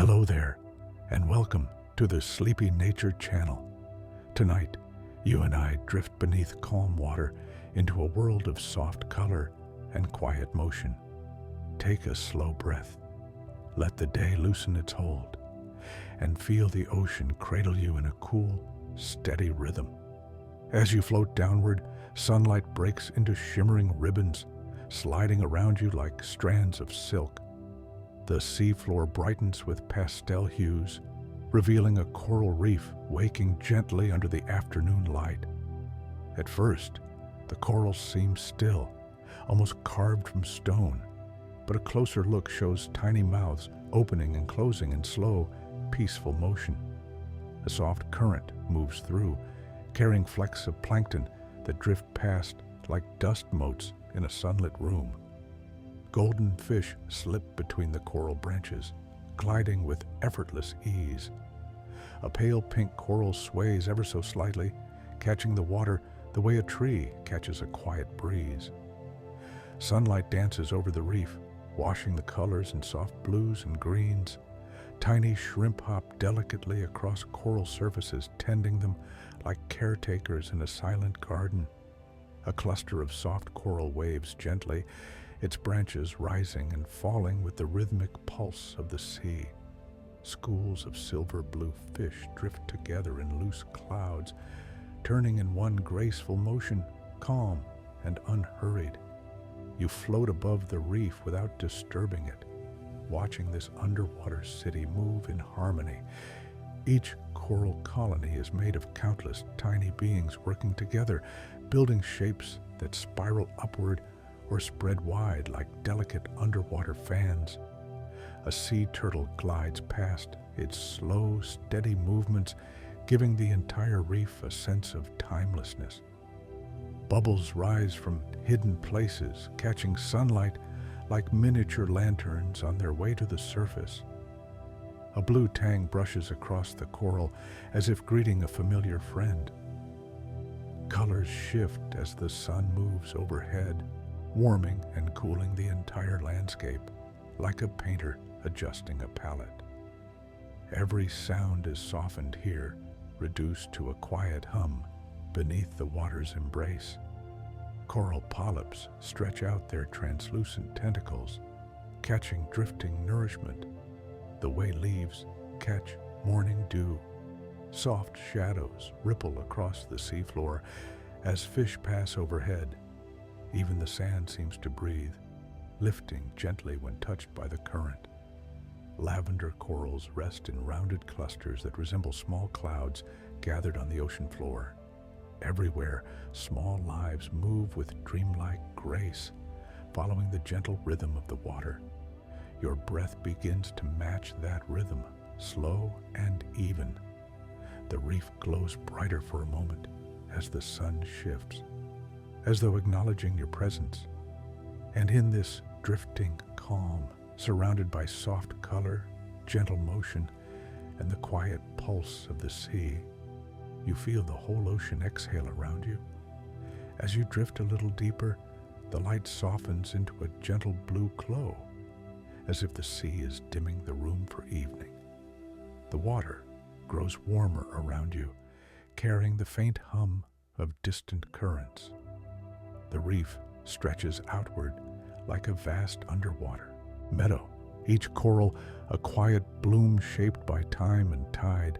Hello there, and welcome to the Sleepy Nature Channel. Tonight, you and I drift beneath calm water into a world of soft color and quiet motion. Take a slow breath, let the day loosen its hold, and feel the ocean cradle you in a cool, steady rhythm. As you float downward, sunlight breaks into shimmering ribbons, sliding around you like strands of silk. The seafloor brightens with pastel hues, revealing a coral reef waking gently under the afternoon light. At first, the corals seem still, almost carved from stone, but a closer look shows tiny mouths opening and closing in slow, peaceful motion. A soft current moves through, carrying flecks of plankton that drift past like dust motes in a sunlit room. Golden fish slip between the coral branches, gliding with effortless ease. A pale pink coral sways ever so slightly, catching the water the way a tree catches a quiet breeze. Sunlight dances over the reef, washing the colors in soft blues and greens. Tiny shrimp hop delicately across coral surfaces, tending them like caretakers in a silent garden. A cluster of soft coral waves gently, its branches rising and falling with the rhythmic pulse of the sea. Schools of silver blue fish drift together in loose clouds, turning in one graceful motion, calm and unhurried. You float above the reef without disturbing it, watching this underwater city move in harmony. Each coral colony is made of countless tiny beings working together, building shapes that spiral upward or spread wide like delicate underwater fans. A sea turtle glides past, its slow, steady movements giving the entire reef a sense of timelessness. Bubbles rise from hidden places, catching sunlight like miniature lanterns on their way to the surface. A blue tang brushes across the coral as if greeting a familiar friend. Colors shift as the sun moves overhead, warming and cooling the entire landscape, like a painter adjusting a palette. Every sound is softened here, reduced to a quiet hum beneath the water's embrace. Coral polyps stretch out their translucent tentacles, catching drifting nourishment, the way leaves catch morning dew. Soft shadows ripple across the seafloor as fish pass overhead. Even the sand seems to breathe, lifting gently when touched by the current. Lavender corals rest in rounded clusters that resemble small clouds gathered on the ocean floor. Everywhere, small lives move with dreamlike grace, following the gentle rhythm of the water. Your breath begins to match that rhythm, slow and even. The reef glows brighter for a moment as the sun shifts, as though acknowledging your presence. And in this drifting calm, surrounded by soft color, gentle motion, and the quiet pulse of the sea, you feel the whole ocean exhale around you. As you drift a little deeper, the light softens into a gentle blue glow, as if the sea is dimming the room for evening. The water grows warmer around you, carrying the faint hum of distant currents. The reef stretches outward like a vast underwater meadow, each coral a quiet bloom shaped by time and tide.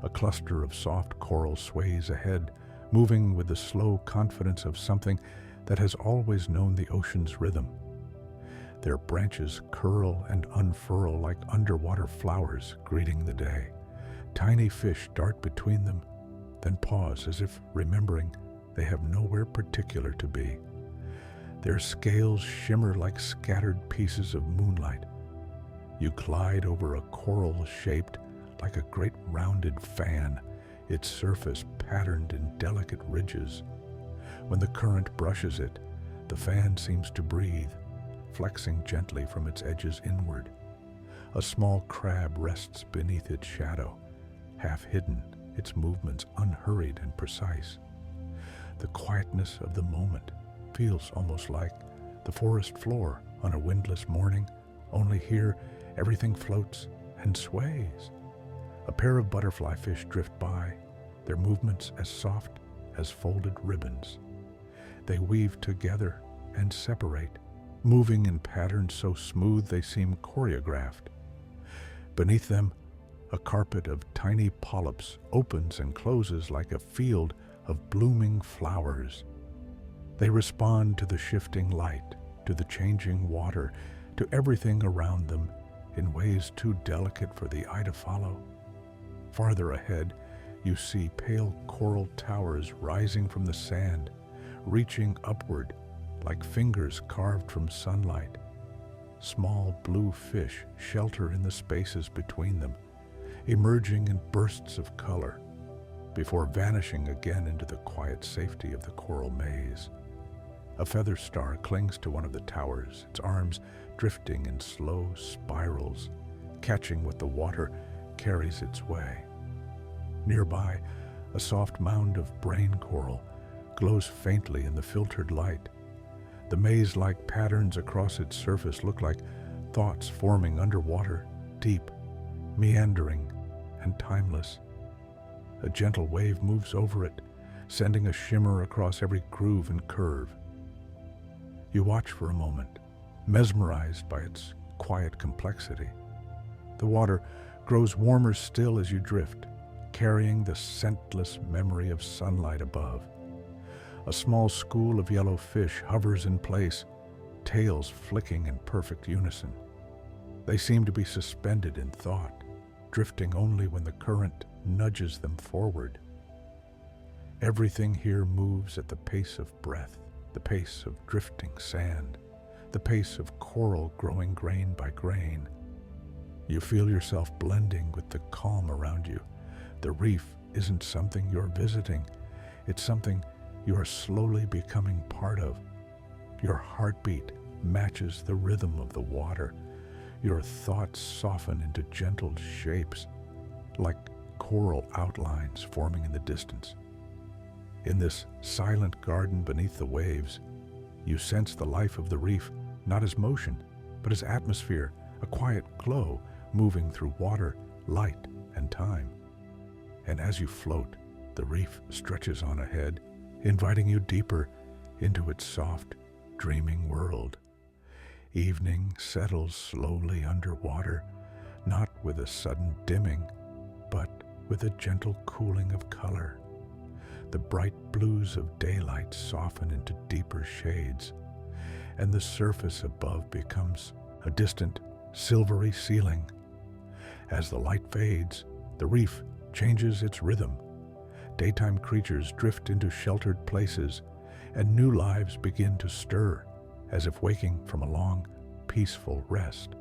A cluster of soft coral sways ahead, moving with the slow confidence of something that has always known the ocean's rhythm. Their branches curl and unfurl like underwater flowers greeting the day. Tiny fish dart between them, then pause as if remembering they have nowhere particular to be. Their scales shimmer like scattered pieces of moonlight. You glide over a coral shaped like a great rounded fan, its surface patterned in delicate ridges. When the current brushes it, the fan seems to breathe, flexing gently from its edges inward. A small crab rests beneath its shadow, half hidden, its movements unhurried and precise. The quietness of the moment feels almost like the forest floor on a windless morning, only here everything floats and sways. A pair of butterfly fish drift by, their movements as soft as folded ribbons. They weave together and separate, moving in patterns so smooth they seem choreographed. Beneath them, a carpet of tiny polyps opens and closes like a field of blooming flowers. They respond to the shifting light, to the changing water, to everything around them in ways too delicate for the eye to follow. Farther ahead, you see pale coral towers rising from the sand, reaching upward like fingers carved from sunlight. Small blue fish shelter in the spaces between them, emerging in bursts of color, before vanishing again into the quiet safety of the coral maze. A feather star clings to one of the towers, its arms drifting in slow spirals, catching what the water carries its way. Nearby, a soft mound of brain coral glows faintly in the filtered light. The maze-like patterns across its surface look like thoughts forming underwater, deep, meandering, and timeless. A gentle wave moves over it, sending a shimmer across every groove and curve. You watch for a moment, mesmerized by its quiet complexity. The water grows warmer still as you drift, carrying the scentless memory of sunlight above. A small school of yellow fish hovers in place, tails flicking in perfect unison. They seem to be suspended in thought, drifting only when the current nudges them forward. Everything here moves at the pace of breath, the pace of drifting sand, the pace of coral growing grain by grain. You feel yourself blending with the calm around you. The reef isn't something you're visiting, it's something you are slowly becoming part of. Your heartbeat matches the rhythm of the water. Your thoughts soften into gentle shapes, like coral outlines forming in the distance. In this silent garden beneath the waves, you sense the life of the reef not as motion, but as atmosphere, a quiet glow moving through water, light, and time. And as you float, the reef stretches on ahead, inviting you deeper into its soft, dreaming world. Evening settles slowly underwater, not with a sudden dimming, but with a gentle cooling of color. The bright blues of daylight soften into deeper shades, and the surface above becomes a distant, silvery ceiling. As the light fades, the reef changes its rhythm. Daytime creatures drift into sheltered places, and new lives begin to stir, as if waking from a long, peaceful rest.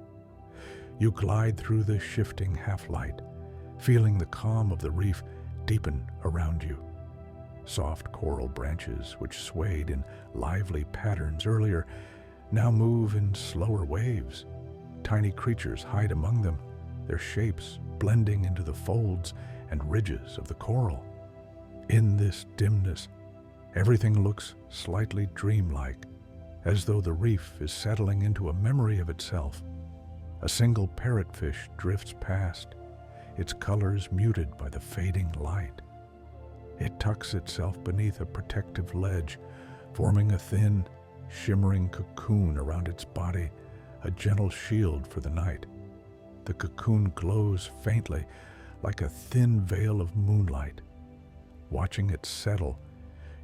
You glide through the shifting half-light, feeling the calm of the reef deepen around you. Soft coral branches, which swayed in lively patterns earlier, now move in slower waves. Tiny creatures hide among them, their shapes blending into the folds and ridges of the coral. In this dimness, everything looks slightly dreamlike, as though the reef is settling into a memory of itself. A single parrotfish drifts past, its colors muted by the fading light. It tucks itself beneath a protective ledge, forming a thin, shimmering cocoon around its body, a gentle shield for the night. The cocoon glows faintly, like a thin veil of moonlight. Watching it settle,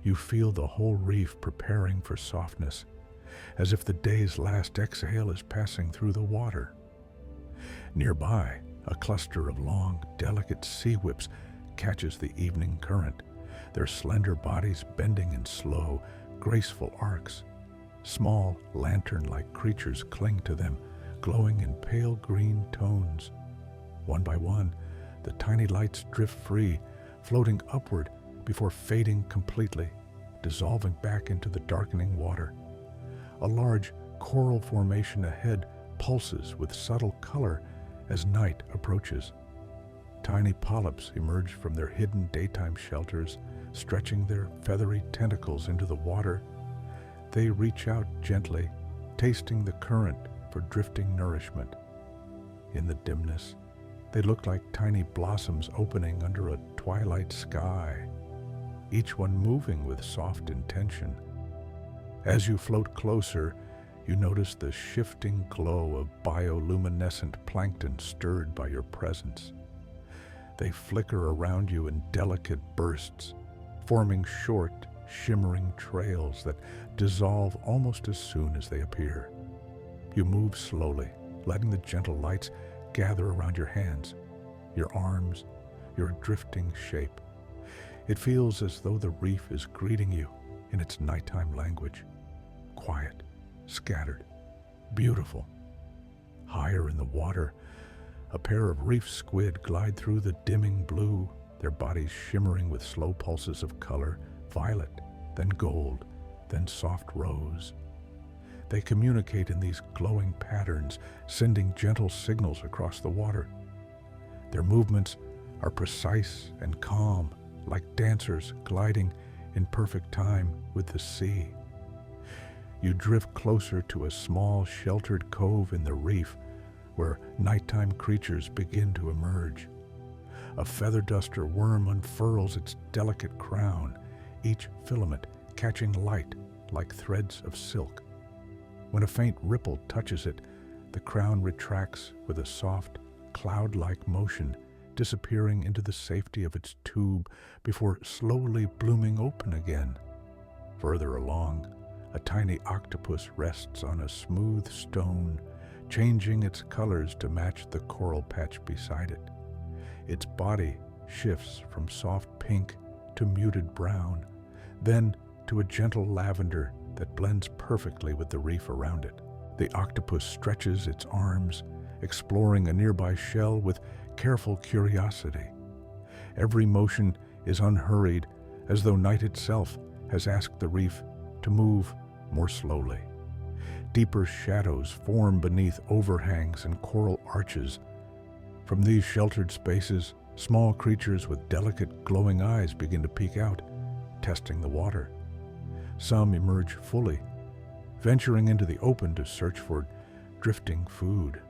you feel the whole reef preparing for softness, as if the day's last exhale is passing through the water. Nearby, a cluster of long, delicate sea whips catches the evening current, their slender bodies bending in slow, graceful arcs. Small, lantern-like creatures cling to them, glowing in pale green tones. One by one, the tiny lights drift free, floating upward before fading completely, dissolving back into the darkening water. A large coral formation ahead pulses with subtle color as night approaches. Tiny polyps emerge from their hidden daytime shelters, stretching their feathery tentacles into the water. They reach out gently, tasting the current for drifting nourishment. In the dimness, They look like tiny blossoms opening under a twilight sky, each one moving with soft intention. As you float closer, you notice the shifting glow of bioluminescent plankton stirred by your presence. They flicker around you in delicate bursts, forming short, shimmering trails that dissolve almost as soon as they appear. You move slowly, letting the gentle lights gather around your hands, your arms, your drifting shape. It feels as though the reef is greeting you in its nighttime language. Quiet, scattered, beautiful. Higher in the water, a pair of reef squid glide through the dimming blue, their bodies shimmering with slow pulses of color, violet, then gold, then soft rose. They communicate in these glowing patterns, sending gentle signals across the water. Their movements are precise and calm, like dancers gliding in perfect time with the sea. You drift closer to a small, sheltered cove in the reef where nighttime creatures begin to emerge. A feather duster worm unfurls its delicate crown, each filament catching light like threads of silk. When a faint ripple touches it, the crown retracts with a soft, cloud-like motion, disappearing into the safety of its tube before slowly blooming open again. Further along, a tiny octopus rests on a smooth stone, changing its colors to match the coral patch beside it. Its body shifts from soft pink to muted brown, then to a gentle lavender that blends perfectly with the reef around it. The octopus stretches its arms, exploring a nearby shell with careful curiosity. Every motion is unhurried, as though night itself has asked the reef to move more slowly. Deeper shadows form beneath overhangs and coral arches. From these sheltered spaces, small creatures with delicate glowing eyes begin to peek out, testing the water. Some emerge fully, venturing into the open to search for drifting food.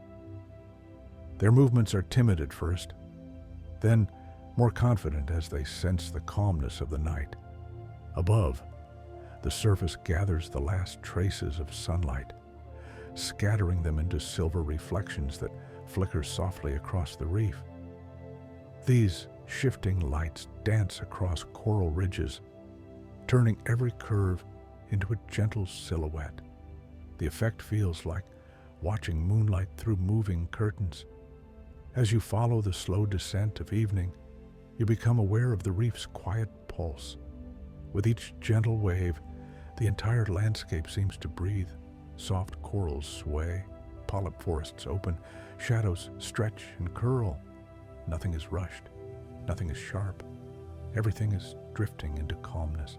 Their movements are timid at first, then more confident as they sense the calmness of the night. Above, the surface gathers the last traces of sunlight, scattering them into silver reflections that flicker softly across the reef. These shifting lights dance across coral ridges, turning every curve into a gentle silhouette. The effect feels like watching moonlight through moving curtains. As you follow the slow descent of evening, you become aware of the reef's quiet pulse. With each gentle wave, the entire landscape seems to breathe. Soft corals sway, polyp forests open, shadows stretch and curl. Nothing is rushed, nothing is sharp. Everything is drifting into calmness.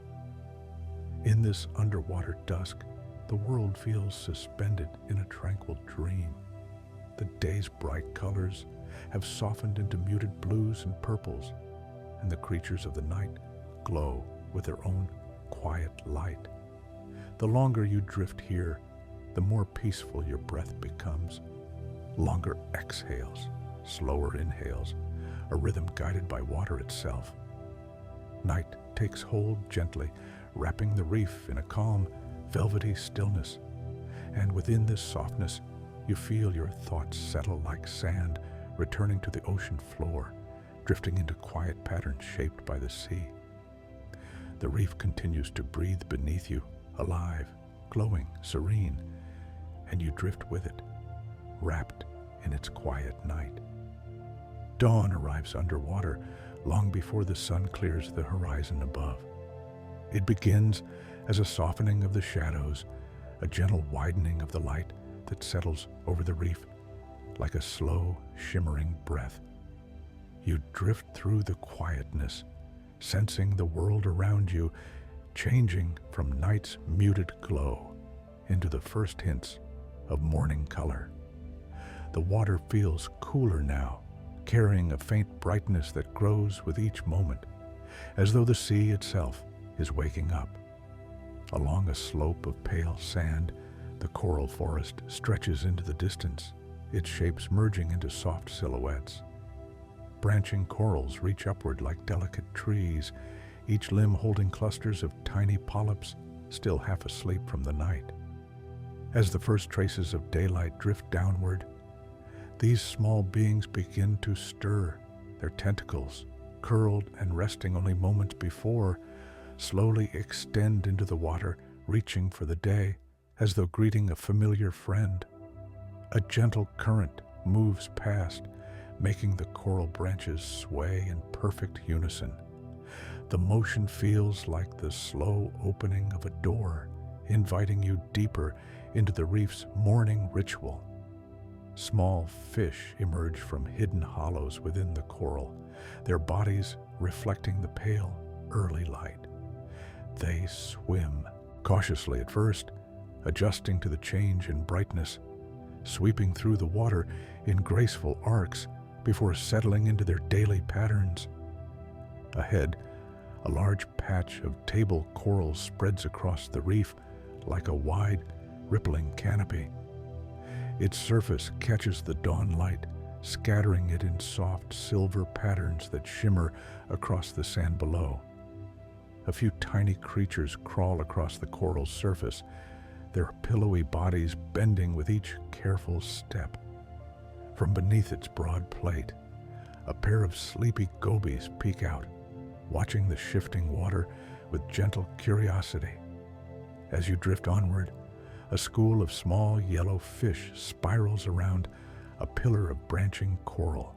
In this underwater dusk, the world feels suspended in a tranquil dream. The day's bright colors have softened into muted blues and purples, and the creatures of the night glow with their own quiet light. The longer you drift here, the more peaceful your breath becomes. Longer exhales, slower inhales, a rhythm guided by water itself. Night takes hold gently, wrapping the reef in a calm, velvety stillness. And within this softness, you feel your thoughts settle like sand, returning to the ocean floor, drifting into quiet patterns shaped by the sea. The reef continues to breathe beneath you, alive, glowing, serene, and you drift with it, wrapped in its quiet night. Dawn arrives underwater long before the sun clears the horizon above. It begins as a softening of the shadows, a gentle widening of the light that settles over the reef like a slow, shimmering breath. You drift through the quietness, sensing the world around you changing from night's muted glow into the first hints of morning color. The water feels cooler now, carrying a faint brightness that grows with each moment, as though the sea itself is waking up. Along a slope of pale sand, the coral forest stretches into the distance, its shapes merging into soft silhouettes. Branching corals reach upward like delicate trees, each limb holding clusters of tiny polyps still half asleep from the night. As the first traces of daylight drift downward, these small beings begin to stir, their tentacles, curled and resting only moments before, slowly extend into the water, reaching for the day as though greeting a familiar friend. A gentle current moves past, making the coral branches sway in perfect unison. The motion feels like the slow opening of a door, inviting you deeper into the reef's morning ritual. Small fish emerge from hidden hollows within the coral, their bodies reflecting the pale, early light. They swim, cautiously at first, adjusting to the change in brightness, sweeping through the water in graceful arcs before settling into their daily patterns. Ahead, a large patch of table coral spreads across the reef like a wide, rippling canopy. Its surface catches the dawn light, scattering it in soft silver patterns that shimmer across the sand below. A few tiny creatures crawl across the coral's surface, their pillowy bodies bending with each careful step. From beneath its broad plate, a pair of sleepy gobies peek out, watching the shifting water with gentle curiosity. As you drift onward, a school of small yellow fish spirals around a pillar of branching coral.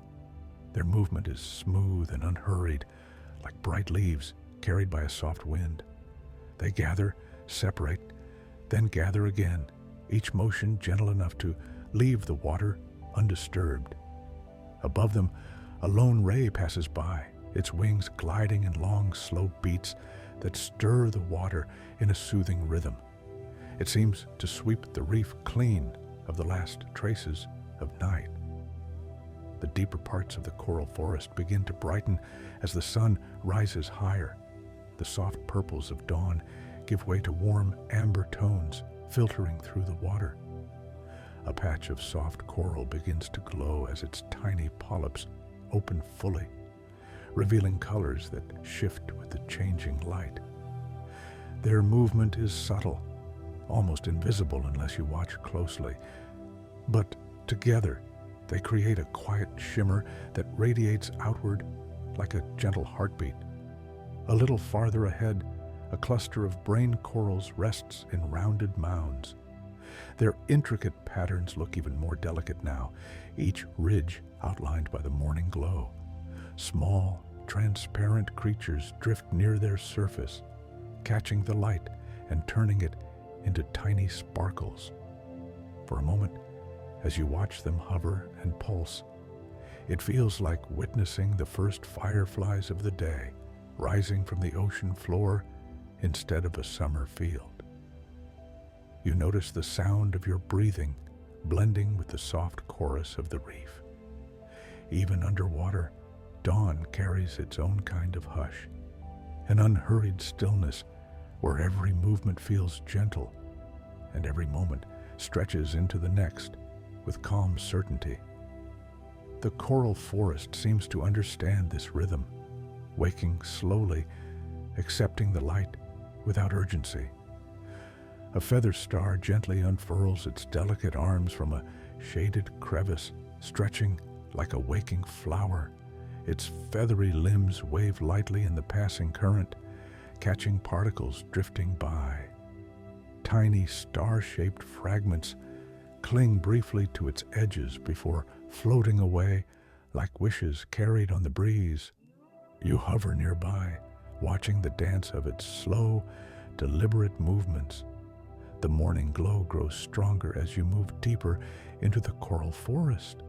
Their movement is smooth and unhurried, like bright leaves carried by a soft wind. They gather, separate, then gather again, each motion gentle enough to leave the water undisturbed. Above them, a lone ray passes by, its wings gliding in long, slow beats that stir the water in a soothing rhythm. It seems to sweep the reef clean of the last traces of night. The deeper parts of the coral forest begin to brighten as the sun rises higher. The soft purples of dawn give way to warm amber tones filtering through the water. A patch of soft coral begins to glow as its tiny polyps open fully, revealing colors that shift with the changing light. Their movement is subtle, almost invisible unless you watch closely, but together they create a quiet shimmer that radiates outward like a gentle heartbeat. A little farther ahead, a cluster of brain corals rests in rounded mounds. Their intricate patterns look even more delicate now, each ridge outlined by the morning glow. Small, transparent creatures drift near their surface, catching the light and turning it into tiny sparkles. For a moment, as you watch them hover and pulse, it feels like witnessing the first fireflies of the day rising from the ocean floor instead of a summer field. You notice the sound of your breathing blending with the soft chorus of the reef. Even underwater, dawn carries its own kind of hush, an unhurried stillness where every movement feels gentle and every moment stretches into the next with calm certainty. The coral forest seems to understand this rhythm, waking slowly, accepting the light without urgency. A feather star gently unfurls its delicate arms from a shaded crevice, stretching like a waking flower. Its feathery limbs wave lightly in the passing current, catching particles drifting by. Tiny star-shaped fragments cling briefly to its edges before floating away like wishes carried on the breeze. You hover nearby, watching the dance of its slow, deliberate movements. The morning glow grows stronger as you move deeper into the coral forest.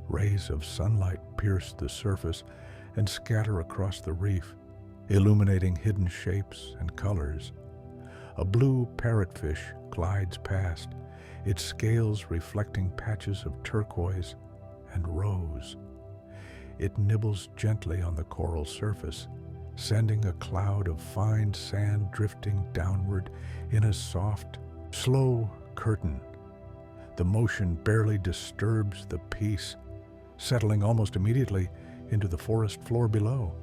Rays of sunlight pierce the surface and scatter across the reef, illuminating hidden shapes and colors. A blue parrotfish glides past, its scales reflecting patches of turquoise and rose. It nibbles gently on the coral surface, sending a cloud of fine sand drifting downward in a soft, slow curtain. The motion barely disturbs the peace, settling almost immediately into the forest floor below.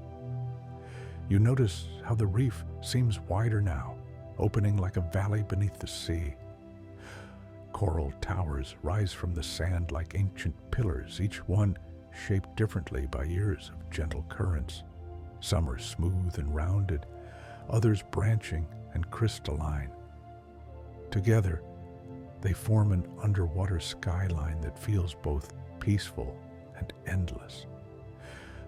You notice how the reef seems wider now, opening like a valley beneath the sea. Coral towers rise from the sand like ancient pillars, each one shaped differently by years of gentle currents. Some are smooth and rounded, others branching and crystalline. Together, they form an underwater skyline that feels both peaceful and endless.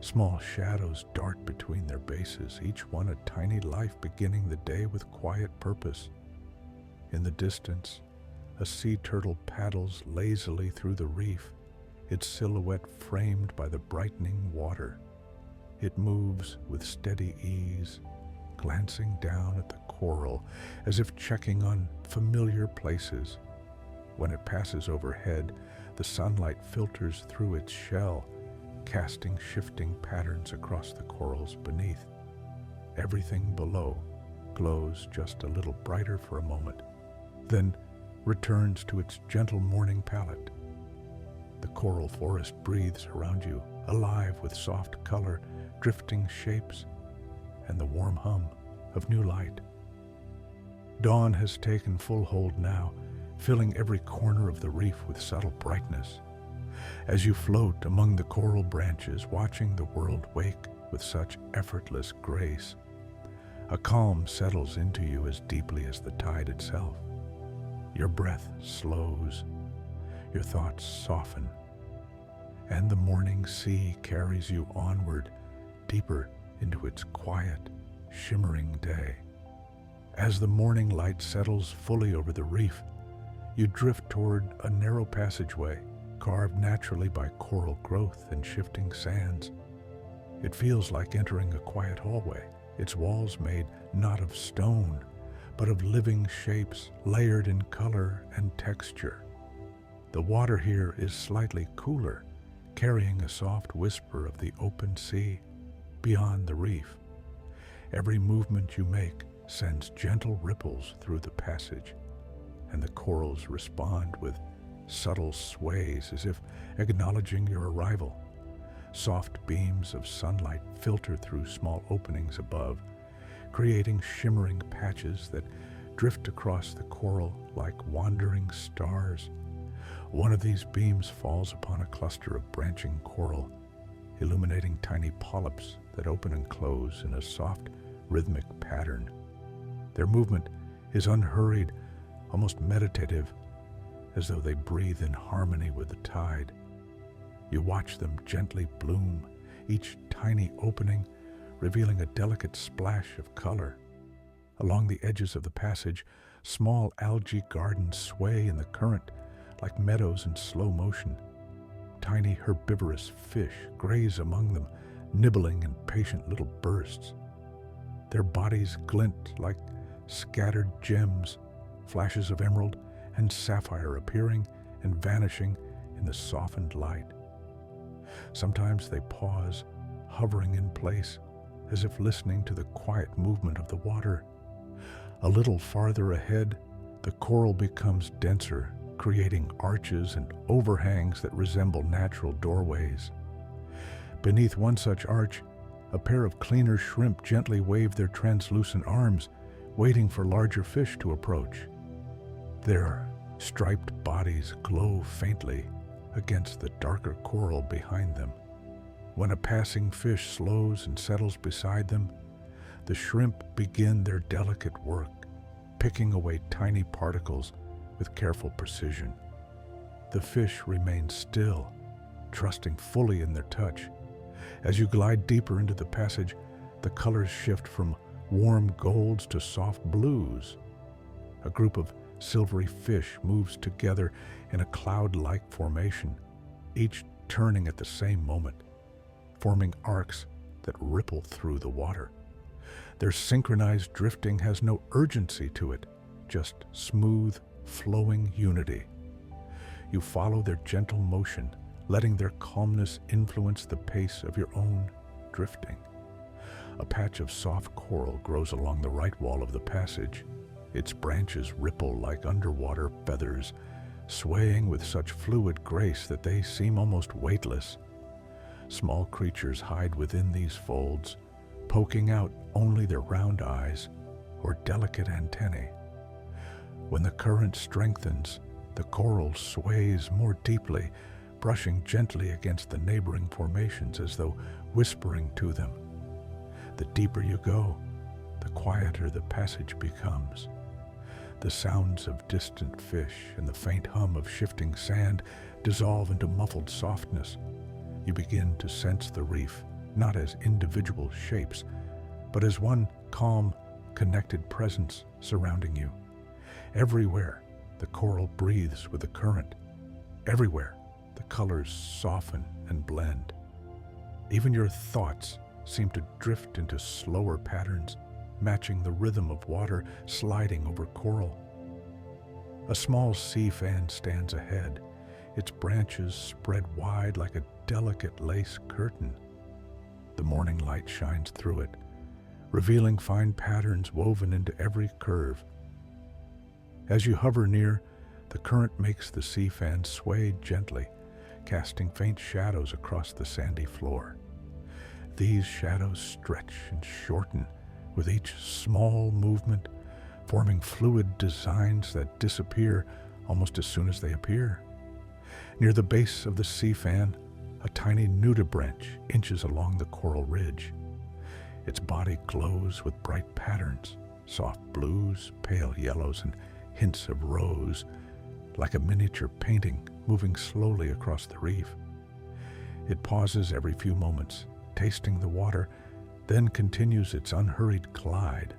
Small shadows dart between their bases, each one a tiny life beginning the day with quiet purpose. In the distance, a sea turtle paddles lazily through the reef, its silhouette framed by the brightening water. It moves with steady ease, glancing down at the coral as if checking on familiar places. When it passes overhead, the sunlight filters through its shell, casting shifting patterns across the corals beneath. Everything below glows just a little brighter for a moment, then returns to its gentle morning palette. The coral forest breathes around you, alive with soft color, drifting shapes, and the warm hum of new light. Dawn has taken full hold now, filling every corner of the reef with subtle brightness. As you float among the coral branches, watching the world wake with such effortless grace, a calm settles into you as deeply as the tide itself. Your breath slows, your thoughts soften, and the morning sea carries you onward, deeper into its quiet, shimmering day. As the morning light settles fully over the reef, you drift toward a narrow passageway, carved naturally by coral growth and shifting sands. It feels like entering a quiet hallway, its walls made not of stone, but of living shapes layered in color and texture. The water here is slightly cooler, carrying a soft whisper of the open sea beyond the reef. Every movement you make sends gentle ripples through the passage, and the corals respond with subtle sways as if acknowledging your arrival. Soft beams of sunlight filter through small openings above, creating shimmering patches that drift across the coral like wandering stars. One of these beams falls upon a cluster of branching coral, illuminating tiny polyps that open and close in a soft, rhythmic pattern. Their movement is unhurried, almost meditative, as though they breathe in harmony with the tide. You watch them gently bloom, each tiny opening revealing a delicate splash of color. Along the edges of the passage, small algae gardens sway in the current like meadows in slow motion. Tiny herbivorous fish graze among them, nibbling in patient little bursts. Their bodies glint like scattered gems, flashes of emerald and sapphire appearing and vanishing in the softened light. Sometimes they pause, hovering in place, as if listening to the quiet movement of the water. A little farther ahead, the coral becomes denser, creating arches and overhangs that resemble natural doorways. Beneath one such arch, a pair of cleaner shrimp gently wave their translucent arms, waiting for larger fish to approach. Their striped bodies glow faintly against the darker coral behind them. When a passing fish slows and settles beside them, the shrimp begin their delicate work, picking away tiny particles with careful precision. The fish remain still, trusting fully in their touch. As you glide deeper into the passage, the colors shift from warm golds to soft blues. A group of silvery fish moves together in a cloud-like formation, each turning at the same moment, forming arcs that ripple through the water. Their synchronized drifting has no urgency to it, just smooth, flowing unity. You follow their gentle motion, letting their calmness influence the pace of your own drifting. A patch of soft coral grows along the right wall of the passage. Its branches ripple like underwater feathers, swaying with such fluid grace that they seem almost weightless. Small creatures hide within these folds, poking out only their round eyes or delicate antennae. When the current strengthens, the coral sways more deeply, brushing gently against the neighboring formations as though whispering to them. The deeper you go, the quieter the passage becomes. The sounds of distant fish and the faint hum of shifting sand dissolve into muffled softness. You begin to sense the reef, not as individual shapes, but as one calm, connected presence surrounding you. Everywhere, the coral breathes with the current. Everywhere, the colors soften and blend. Even your thoughts seem to drift into slower patterns, matching the rhythm of water sliding over coral. A small sea fan stands ahead, its branches spread wide like a delicate lace curtain. The morning light shines through it, revealing fine patterns woven into every curve. As you hover near, the current makes the sea fan sway gently, casting faint shadows across the sandy floor. These shadows stretch and shorten with each small movement, forming fluid designs that disappear almost as soon as they appear. Near the base of the sea fan, a tiny nudibranch inches along the coral ridge. Its body glows with bright patterns, soft blues, pale yellows, and hints of rose, like a miniature painting moving slowly across the reef. It pauses every few moments, tasting the water, then continues its unhurried glide.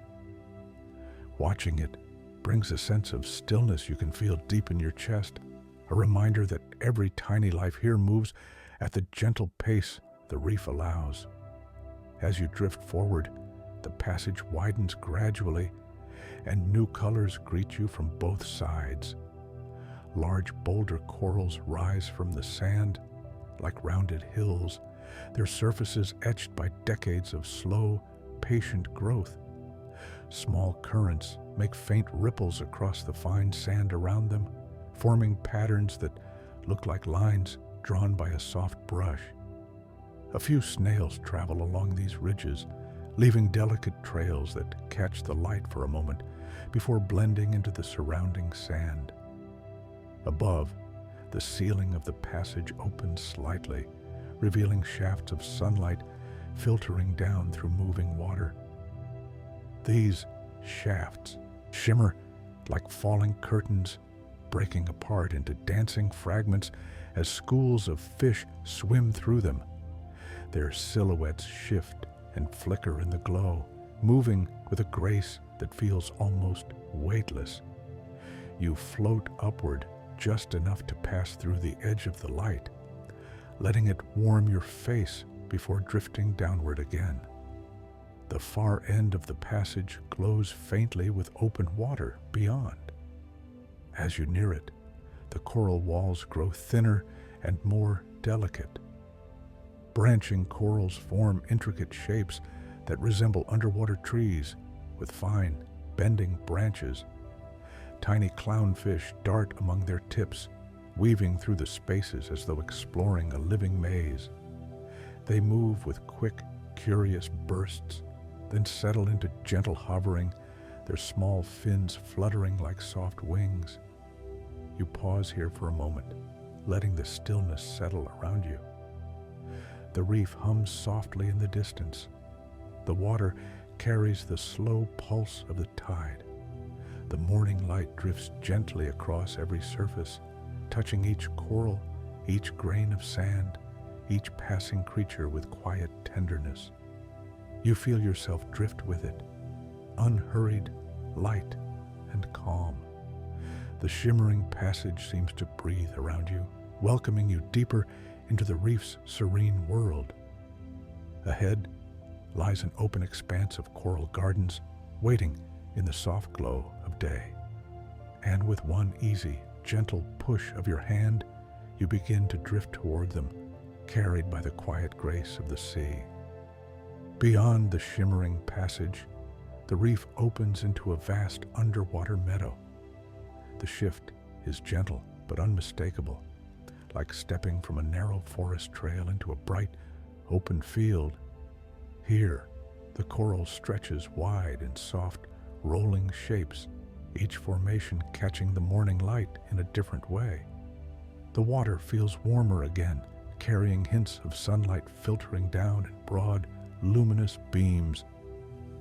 Watching it brings a sense of stillness you can feel deep in your chest, a reminder that every tiny life here moves at the gentle pace the reef allows. As you drift forward, the passage widens gradually, and new colors greet you from both sides. Large boulder corals rise from the sand like rounded hills, their surfaces etched by decades of slow, patient growth. Small currents make faint ripples across the fine sand around them, forming patterns that look like lines drawn by a soft brush. A few snails travel along these ridges, leaving delicate trails that catch the light for a moment before blending into the surrounding sand. Above, the ceiling of the passage opens slightly, revealing shafts of sunlight filtering down through moving water. These shafts shimmer like falling curtains, breaking apart into dancing fragments as schools of fish swim through them. Their silhouettes shift and flicker in the glow, moving with a grace that feels almost weightless. You float upward just enough to pass through the edge of the light, letting it warm your face before drifting downward again. The far end of the passage glows faintly with open water beyond. As you near it, the coral walls grow thinner and more delicate. Branching corals form intricate shapes that resemble underwater trees with fine, bending branches. Tiny clownfish dart among their tips, weaving through the spaces as though exploring a living maze. They move with quick, curious bursts, then settle into gentle hovering, their small fins fluttering like soft wings. You pause here for a moment, letting the stillness settle around you. The reef hums softly in the distance. The water carries the slow pulse of the tide. The morning light drifts gently across every surface, touching each coral, each grain of sand, each passing creature with quiet tenderness. You feel yourself drift with it, unhurried, light, and calm. The shimmering passage seems to breathe around you, welcoming you deeper into the reef's serene world. Ahead lies an open expanse of coral gardens, waiting in the soft glow of day. And with one easy, gentle push of your hand, you begin to drift toward them, carried by the quiet grace of the sea. Beyond the shimmering passage, the reef opens into a vast underwater meadow. The shift is gentle but unmistakable, like stepping from a narrow forest trail into a bright, open field. Here, the coral stretches wide in soft, rolling shapes, each formation catching the morning light in a different way. The water feels warmer again, carrying hints of sunlight filtering down in broad, luminous beams.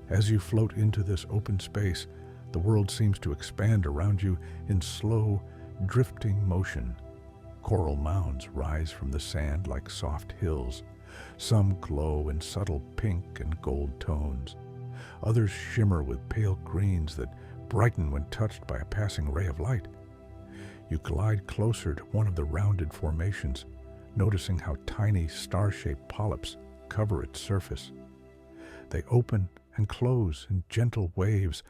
As you float into this open space, the world seems to expand around you in slow, drifting motion. Coral mounds rise from the sand like soft hills. Some glow in subtle pink and gold tones. Others shimmer with pale greens that brighten when touched by a passing ray of light. You glide closer to one of the rounded formations, noticing how tiny star-shaped polyps cover its surface. They open and close in gentle waves,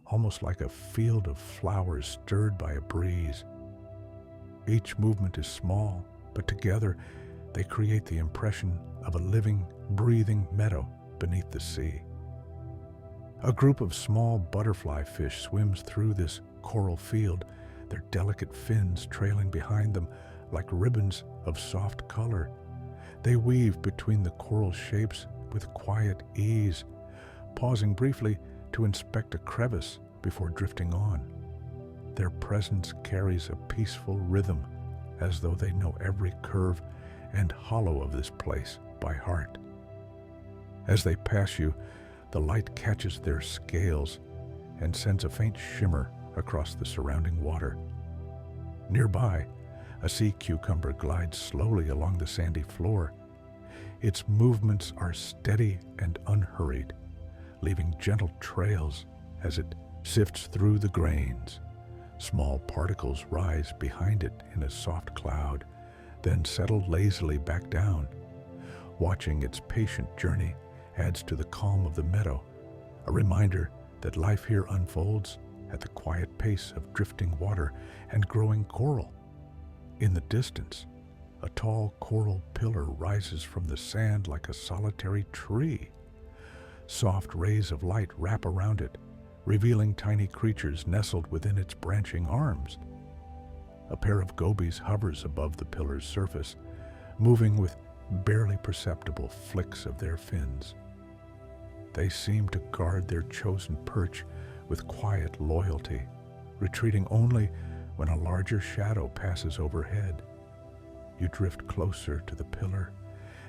almost like a field of flowers stirred by a breeze. Each movement is small, but together they create the impression of a living, breathing meadow beneath the sea. A group of small butterfly fish swims through this coral field, their delicate fins trailing behind them like ribbons of soft color. They weave between the coral shapes with quiet ease, pausing briefly to inspect a crevice before drifting on. Their presence carries a peaceful rhythm, as though they know every curve and hollow of this place by heart. As they pass you, the light catches their scales and sends a faint shimmer across the surrounding water. Nearby, a sea cucumber glides slowly along the sandy floor. Its movements are steady and unhurried, leaving gentle trails as it sifts through the grains. Small particles rise behind it in a soft cloud, then settle lazily back down. Watching its patient journey adds to the calm of the meadow, a reminder that life here unfolds at the quiet pace of drifting water and growing coral. In the distance, a tall coral pillar rises from the sand like a solitary tree. Soft rays of light wrap around it, revealing tiny creatures nestled within its branching arms. A pair of gobies hovers above the pillar's surface, moving with barely perceptible flicks of their fins. They seem to guard their chosen perch with quiet loyalty, retreating only when a larger shadow passes overhead. You drift closer to the pillar,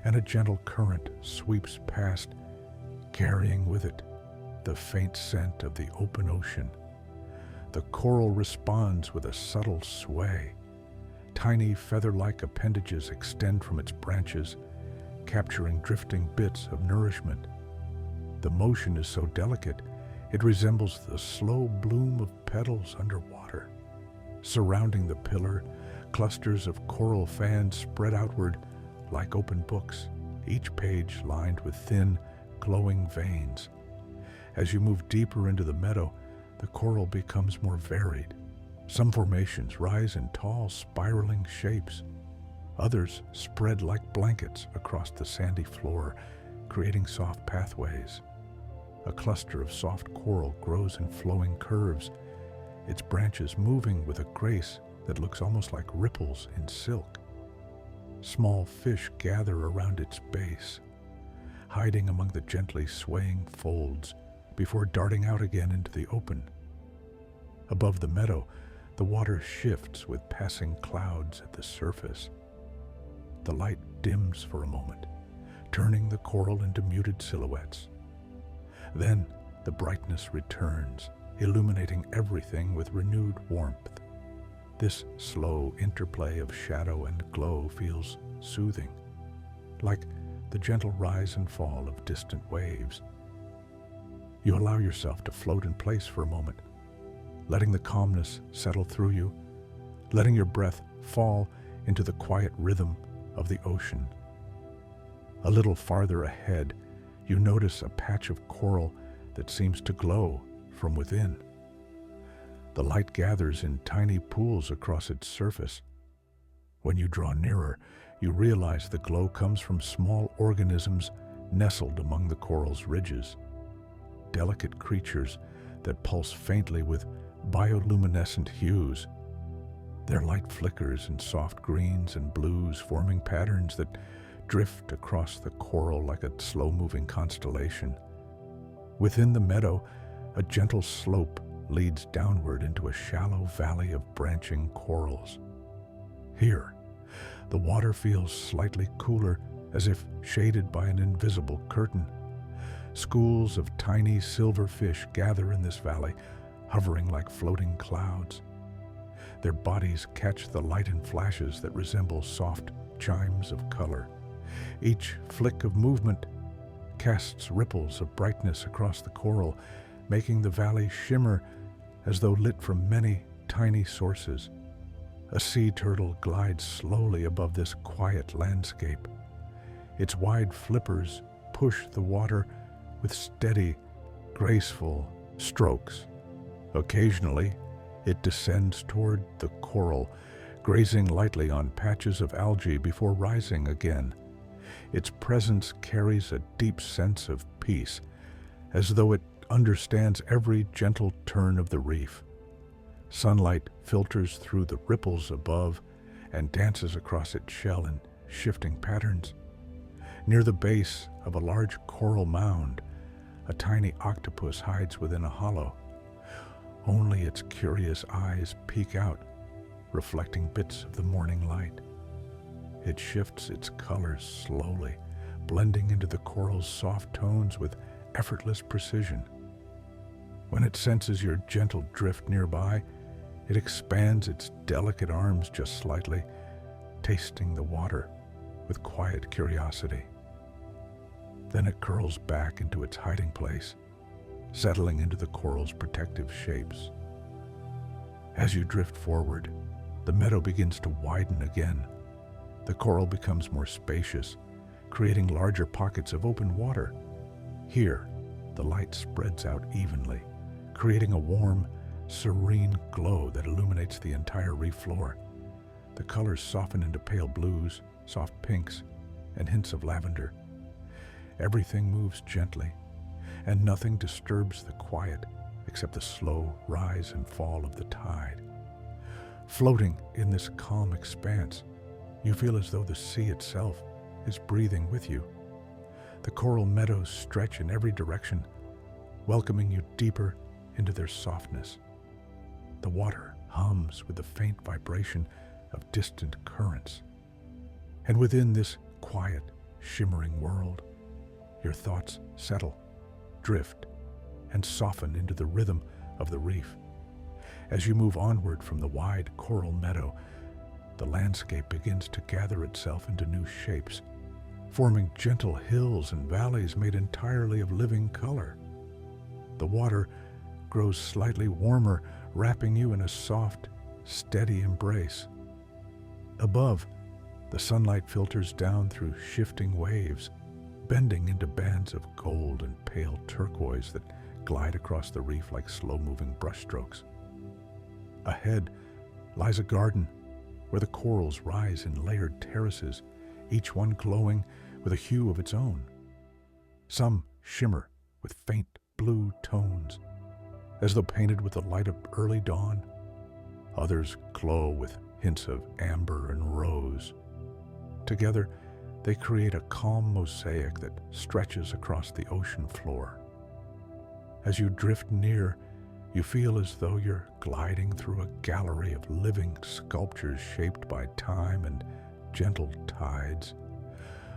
and a gentle current sweeps past, carrying with it the faint scent of the open ocean. The coral responds with a subtle sway. Tiny feather-like appendages extend from its branches, capturing drifting bits of nourishment. The motion is so delicate, it resembles the slow bloom of petals underwater. Surrounding the pillar, clusters of coral fans spread outward like open books, each page lined with thin, glowing veins. As you move deeper into the meadow, the coral becomes more varied. Some formations rise in tall, spiraling shapes. Others spread like blankets across the sandy floor, creating soft pathways. A cluster of soft coral grows in flowing curves, its branches moving with a grace that looks almost like ripples in silk. Small fish gather around its base, hiding among the gently swaying folds before darting out again into the open. Above the meadow, the water shifts with passing clouds at the surface. The light dims for a moment, turning the coral into muted silhouettes. Then the brightness returns, illuminating everything with renewed warmth. This slow interplay of shadow and glow feels soothing, like the gentle rise and fall of distant waves. You allow yourself to float in place for a moment, letting the calmness settle through you, letting your breath fall into the quiet rhythm of the ocean. A little farther ahead, you notice a patch of coral that seems to glow from within. The light gathers in tiny pools across its surface. When you draw nearer, you realize the glow comes from small organisms nestled among the coral's ridges. Delicate creatures that pulse faintly with bioluminescent hues. Their light flickers in soft greens and blues, forming patterns that drift across the coral like a slow-moving constellation. Within the meadow, a gentle slope leads downward into a shallow valley of branching corals. Here, the water feels slightly cooler, as if shaded by an invisible curtain. Schools of tiny silver fish gather in this valley, hovering like floating clouds. Their bodies catch the light in flashes that resemble soft chimes of color. Each flick of movement casts ripples of brightness across the coral, making the valley shimmer as though lit from many tiny sources. A sea turtle glides slowly above this quiet landscape. Its wide flippers push the water with steady, graceful strokes. Occasionally, it descends toward the coral, grazing lightly on patches of algae before rising again. Its presence carries a deep sense of peace, as though it understands every gentle turn of the reef. Sunlight filters through the ripples above and dances across its shell in shifting patterns. Near the base of a large coral mound, a tiny octopus hides within a hollow. Only its curious eyes peek out, reflecting bits of the morning light. It shifts its colors slowly, blending into the coral's soft tones with effortless precision. When it senses your gentle drift nearby, it expands its delicate arms just slightly, tasting the water with quiet curiosity. Then it curls back into its hiding place, settling into the coral's protective shapes. As you drift forward, the meadow begins to widen again. The coral becomes more spacious, creating larger pockets of open water. Here, the light spreads out evenly, creating a warm, serene glow that illuminates the entire reef floor. The colors soften into pale blues, soft pinks, and hints of lavender. Everything moves gently, and nothing disturbs the quiet except the slow rise and fall of the tide. Floating in this calm expanse, you feel as though the sea itself is breathing with you. The coral meadows stretch in every direction, welcoming you deeper into their softness. The water hums with the faint vibration of distant currents. And within this quiet, shimmering world, your thoughts settle, drift, and soften into the rhythm of the reef. As you move onward from the wide coral meadow, the landscape begins to gather itself into new shapes, forming gentle hills and valleys made entirely of living color. The water grows slightly warmer, wrapping you in a soft, steady embrace. Above, the sunlight filters down through shifting waves, bending into bands of gold and pale turquoise that glide across the reef like slow-moving brushstrokes. Ahead lies a garden where the corals rise in layered terraces, each one glowing with a hue of its own. Some shimmer with faint blue tones, as though painted with the light of early dawn. Others glow with hints of amber and rose. Together, they create a calm mosaic that stretches across the ocean floor. As you drift near, you feel as though you're gliding through a gallery of living sculptures shaped by time and gentle tides.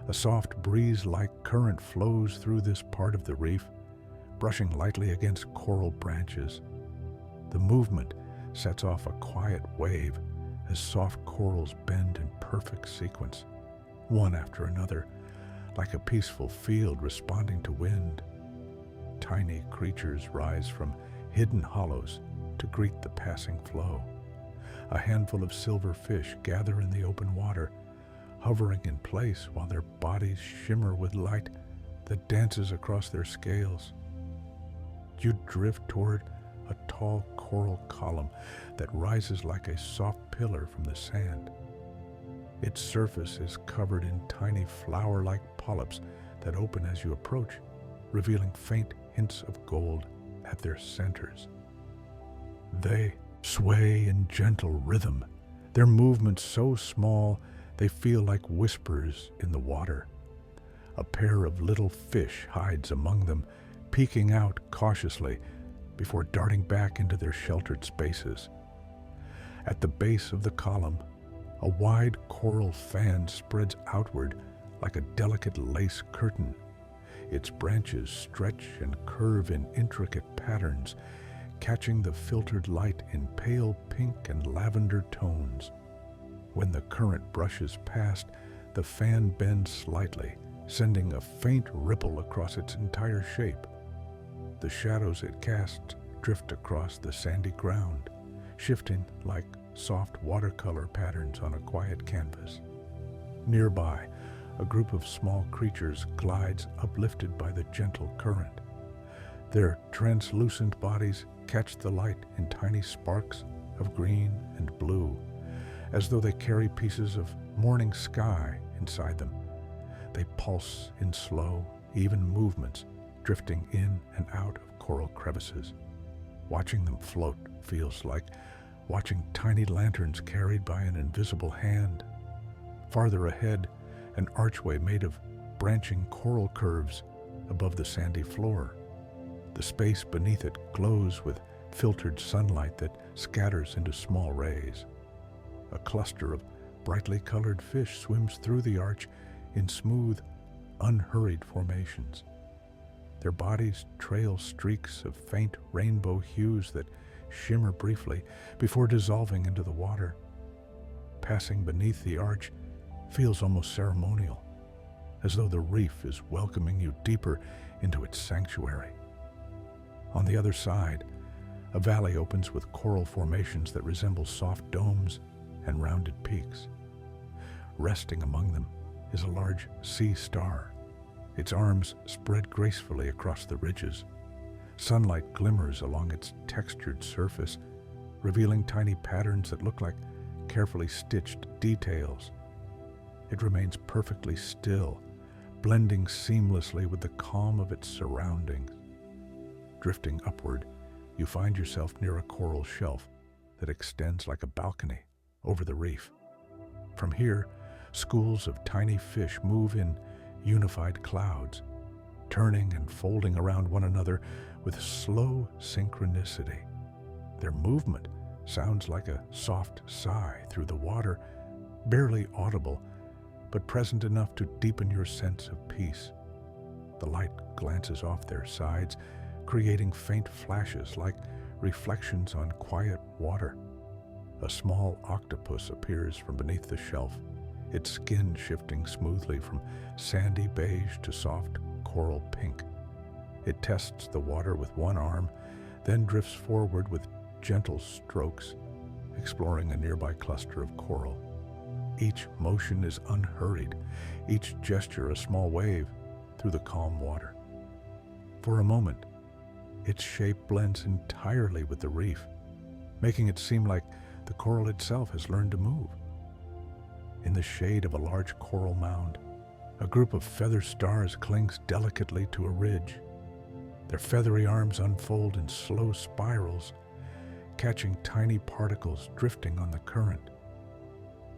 A soft breeze-like current flows through this part of the reef, brushing lightly against coral branches. The movement sets off a quiet wave as soft corals bend in perfect sequence, one after another, like a peaceful field responding to wind. Tiny creatures rise from hidden hollows to greet the passing flow. A handful of silver fish gather in the open water, hovering in place while their bodies shimmer with light that dances across their scales. You drift toward a tall coral column that rises like a soft pillar from the sand. Its surface is covered in tiny flower-like polyps that open as you approach, revealing faint hints of gold at their centers. They sway in gentle rhythm, their movements so small They feel like whispers in the water. A pair of little fish hides among them, peeking out cautiously before darting back into their sheltered spaces. At the base of the column, a wide coral fan spreads outward like a delicate lace curtain. Its branches stretch and curve in intricate patterns, catching the filtered light in pale pink and lavender tones. When the current brushes past, the fan bends slightly, sending a faint ripple across its entire shape. The shadows it casts drift across the sandy ground, shifting like soft watercolor patterns on a quiet canvas. Nearby, a group of small creatures glides uplifted by the gentle current. Their translucent bodies catch the light in tiny sparks of green and blue, as though they carry pieces of morning sky inside them. They pulse in slow, even movements, drifting in and out of coral crevices. Watching them float feels like watching tiny lanterns carried by an invisible hand. Farther ahead, an archway made of branching coral curves above the sandy floor. The space beneath it glows with filtered sunlight that scatters into small rays. A cluster of brightly colored fish swims through the arch in smooth, unhurried formations. Their bodies trail streaks of faint rainbow hues that shimmer briefly before dissolving into the water. Passing beneath the arch feels almost ceremonial, as though the reef is welcoming you deeper into its sanctuary. On the other side, a valley opens with coral formations that resemble soft domes and rounded peaks. Resting among them is a large sea star, its arms spread gracefully across the ridges. Sunlight glimmers along its textured surface, revealing tiny patterns that look like carefully stitched details. It remains perfectly still, blending seamlessly with the calm of its surroundings. Drifting upward, you find yourself near a coral shelf that extends like a balcony over the reef. From here, schools of tiny fish move in unified clouds, turning and folding around one another with slow synchronicity. Their movement sounds like a soft sigh through the water, barely audible, but present enough to deepen your sense of peace. The light glances off their sides, creating faint flashes like reflections on quiet water. A small octopus appears from beneath the shelf, its skin shifting smoothly from sandy beige to soft coral pink. It tests the water with one arm, then drifts forward with gentle strokes, exploring a nearby cluster of coral. Each motion is unhurried, each gesture a small wave through the calm water. For a moment, its shape blends entirely with the reef, making it seem like the coral itself has learned to move. In the shade of a large coral mound, a group of feather stars clings delicately to a ridge. Their feathery arms unfold in slow spirals, catching tiny particles drifting on the current.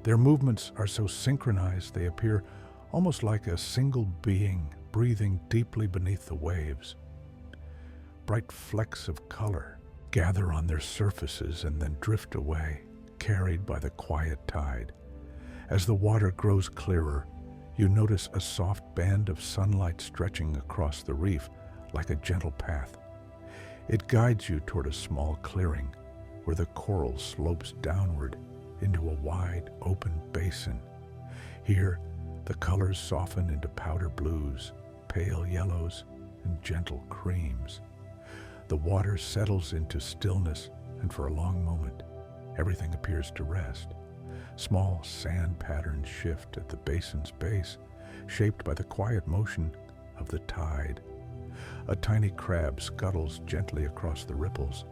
Their movements are so synchronized they appear almost like a single being breathing deeply beneath the waves. Bright flecks of color gather on their surfaces and then drift away, carried by the quiet tide. As the water grows clearer, you notice a soft band of sunlight stretching across the reef like a gentle path. It guides you toward a small clearing where the coral slopes downward into a wide, open basin. Here, the colors soften into powder blues, pale yellows, and gentle creams. The water settles into stillness, and for a long moment, everything appears to rest. Small sand patterns shift at the basin's base, shaped by the quiet motion of the tide. A tiny crab scuttles gently across the ripples,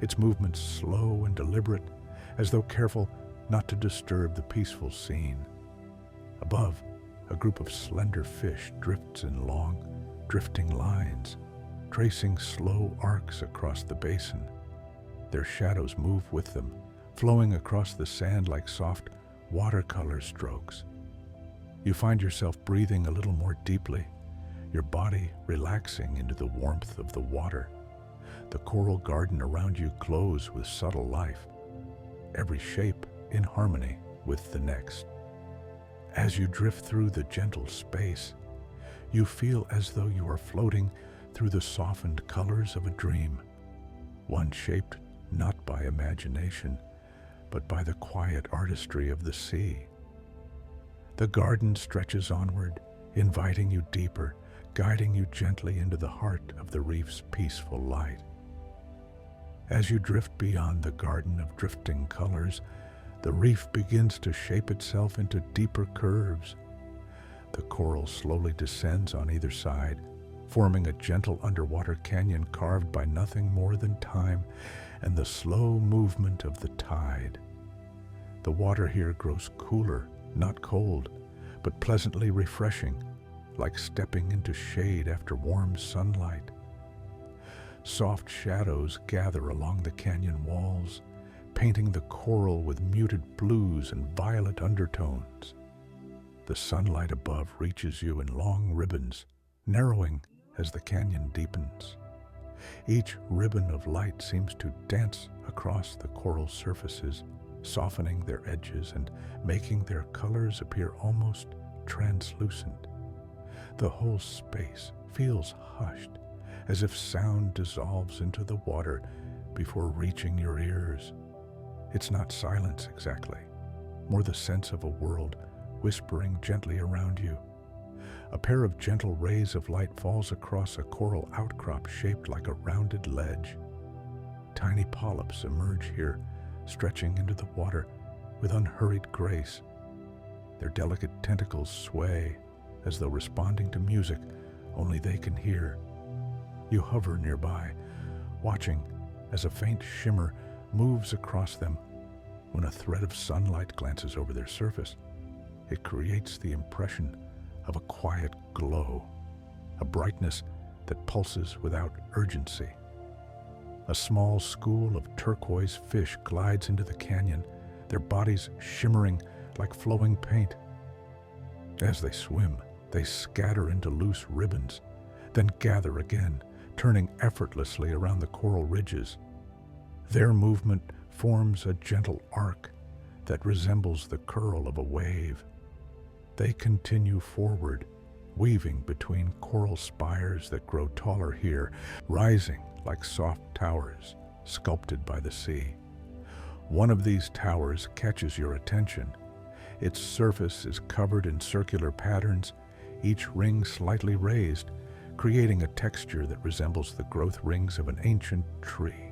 its movements slow and deliberate, as though careful not to disturb the peaceful scene. Above, a group of slender fish drifts in long, drifting lines, tracing slow arcs across the basin. Their shadows move with them, flowing across the sand like soft, watercolor strokes. You find yourself breathing a little more deeply, your body relaxing into the warmth of the water. The coral garden around you glows with subtle life, every shape in harmony with the next. As you drift through the gentle space, you feel as though you are floating through the softened colors of a dream, one shaped not by imagination, but by the quiet artistry of the sea. The garden stretches onward, inviting you deeper, guiding you gently into the heart of the reef's peaceful light. As you drift beyond the garden of drifting colors, the reef begins to shape itself into deeper curves. The coral slowly descends on either side, forming a gentle underwater canyon carved by nothing more than time and the slow movement of the tide. The water here grows cooler, not cold, but pleasantly refreshing, like stepping into shade after warm sunlight. Soft shadows gather along the canyon walls, painting the coral with muted blues and violet undertones. The sunlight above reaches you in long ribbons, narrowing as the canyon deepens. Each ribbon of light seems to dance across the coral surfaces, softening their edges and making their colors appear almost translucent. The whole space feels hushed, as if sound dissolves into the water before reaching your ears. It's not silence exactly, more the sense of a world whispering gently around you. A pair of gentle rays of light falls across a coral outcrop shaped like a rounded ledge. Tiny polyps emerge here, stretching into the water with unhurried grace. Their delicate tentacles sway as though responding to music only they can hear. You hover nearby, watching as a faint shimmer moves across them. When a thread of sunlight glances over their surface, it creates the impression of a quiet glow, a brightness that pulses without urgency. A small school of turquoise fish glides into the canyon, their bodies shimmering like flowing paint. As they swim, they scatter into loose ribbons, then gather again, turning effortlessly around the coral ridges. Their movement forms a gentle arc that resembles the curl of a wave. They continue forward, weaving between coral spires that grow taller here, rising like soft towers sculpted by the sea. One of these towers catches your attention. Its surface is covered in circular patterns, each ring slightly raised, creating a texture that resembles the growth rings of an ancient tree.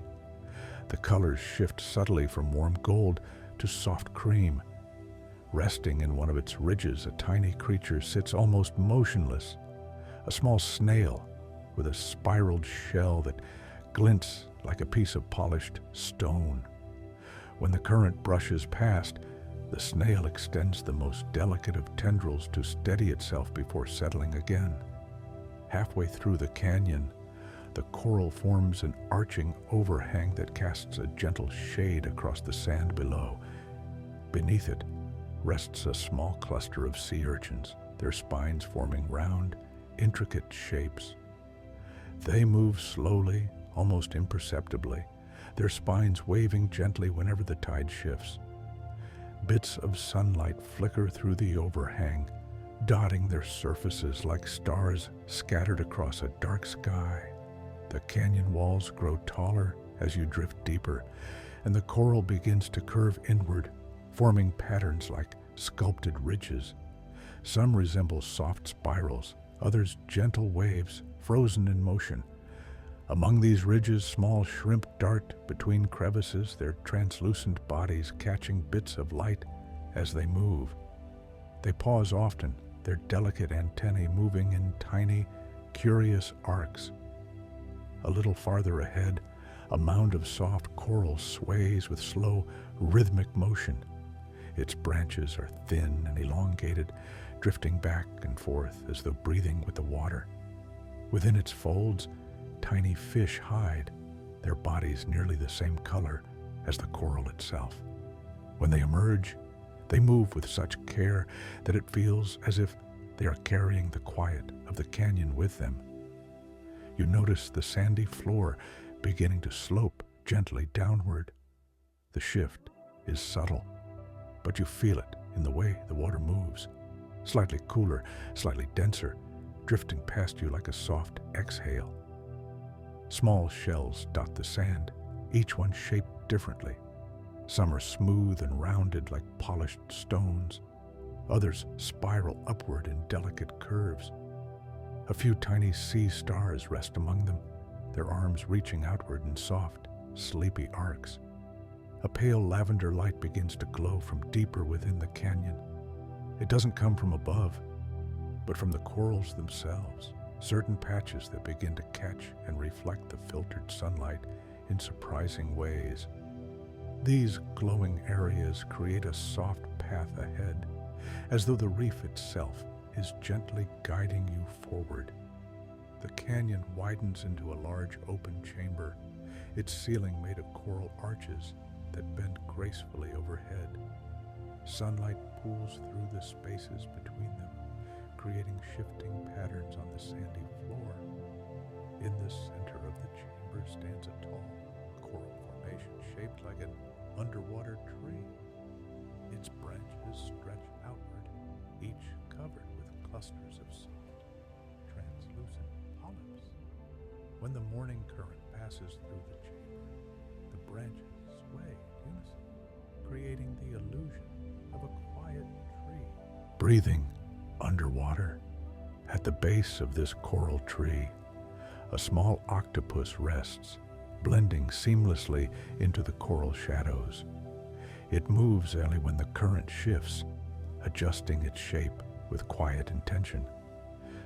The colors shift subtly from warm gold to soft cream. Resting in one of its ridges, a tiny creature sits almost motionless, a small snail with a spiraled shell that glints like a piece of polished stone. When the current brushes past, the snail extends the most delicate of tendrils to steady itself before settling again. Halfway through the canyon, the coral forms an arching overhang that casts a gentle shade across the sand below. Beneath it rests a small cluster of sea urchins, their spines forming round, intricate shapes. They move slowly, almost imperceptibly, their spines waving gently whenever the tide shifts. Bits of sunlight flicker through the overhang, dotting their surfaces like stars scattered across a dark sky. The canyon walls grow taller as you drift deeper, and the coral begins to curve inward, forming patterns like sculpted ridges. Some resemble soft spirals, others gentle waves frozen in motion. Among these ridges, small shrimp dart between crevices, their translucent bodies catching bits of light as they move. They pause often, their delicate antennae moving in tiny, curious arcs. A little farther ahead, a mound of soft coral sways with slow, rhythmic motion. Its branches are thin and elongated, drifting back and forth as though breathing with the water. Within its folds, tiny fish hide, their bodies nearly the same color as the coral itself. When they emerge, They move with such care that it feels as if they are carrying the quiet of the canyon with them. You notice the sandy floor beginning to slope gently downward. The shift is subtle, but you feel it in the way the water moves, slightly cooler, slightly denser, drifting past you like a soft exhale. Small shells dot the sand, each one shaped differently. Some are smooth and rounded like polished stones. Others spiral upward in delicate curves. A few tiny sea stars rest among them, their arms reaching outward in soft, sleepy arcs. A pale lavender light begins to glow from deeper within the canyon. It doesn't come from above, but from the corals themselves, certain patches that begin to catch and reflect the filtered sunlight in surprising ways. These glowing areas create a soft path ahead, as though the reef itself is gently guiding you forward. The canyon widens into a large open chamber, its ceiling made of coral arches that bend gracefully overhead. Sunlight pools through the spaces between them, creating shifting patterns on the sandy floor. In the center of the chamber stands a tall coral formation shaped like an underwater tree. Its branches stretch outward, each covered with clusters of soft, translucent polyps. When the morning current passes through the chamber, the branches sway in unison, creating the illusion of a quiet tree. Breathing underwater, at the base of this coral tree, a small octopus rests, blending seamlessly into the coral shadows. It moves only when the current shifts, adjusting its shape with quiet intention.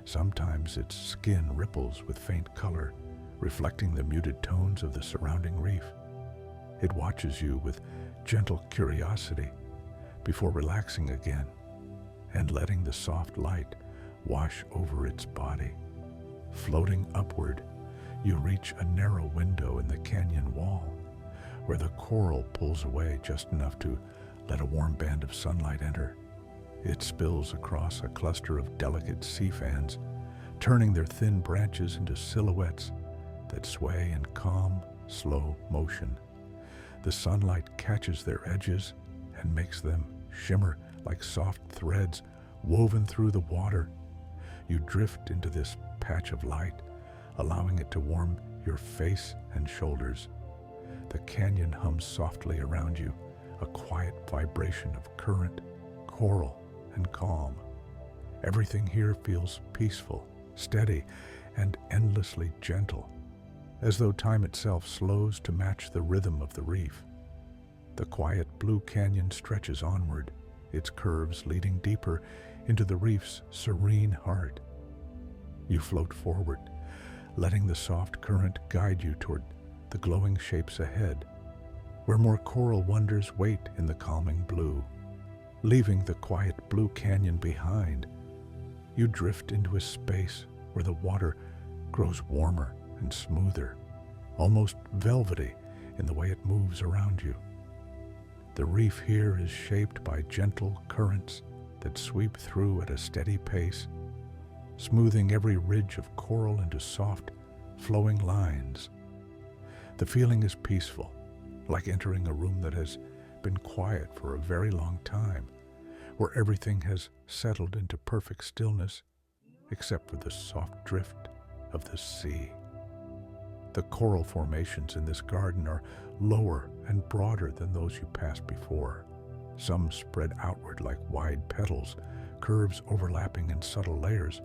Sometimes its skin ripples with faint color, reflecting the muted tones of the surrounding reef. It watches you with gentle curiosity before relaxing again and letting the soft light wash over its body. Floating upward, you reach a narrow window in the canyon wall, where the coral pulls away just enough to let a warm band of sunlight enter. It spills across a cluster of delicate sea fans, turning their thin branches into silhouettes that sway in calm, slow motion. The sunlight catches their edges and makes them shimmer like soft threads woven through the water. You drift into this patch of light, allowing it to warm your face and shoulders. The canyon hums softly around you, a quiet vibration of current, coral, and calm. Everything here feels peaceful, steady, and endlessly gentle, as though time itself slows to match the rhythm of the reef. The quiet blue canyon stretches onward, its curves leading deeper into the reef's serene heart. You float forward, letting the soft current guide you toward the glowing shapes ahead, where more coral wonders wait in the calming blue. Leaving the quiet blue canyon behind, you drift into a space where the water grows warmer and smoother, almost velvety in the way it moves around you. The reef here is shaped by gentle currents that sweep through at a steady pace, smoothing every ridge of coral into soft, flowing lines. The feeling is peaceful, like entering a room that has been quiet for a very long time, where everything has settled into perfect stillness except for the soft drift of the sea. The coral formations in this garden are lower and broader than those you passed before. Some spread outward like wide petals, curves overlapping in subtle layers.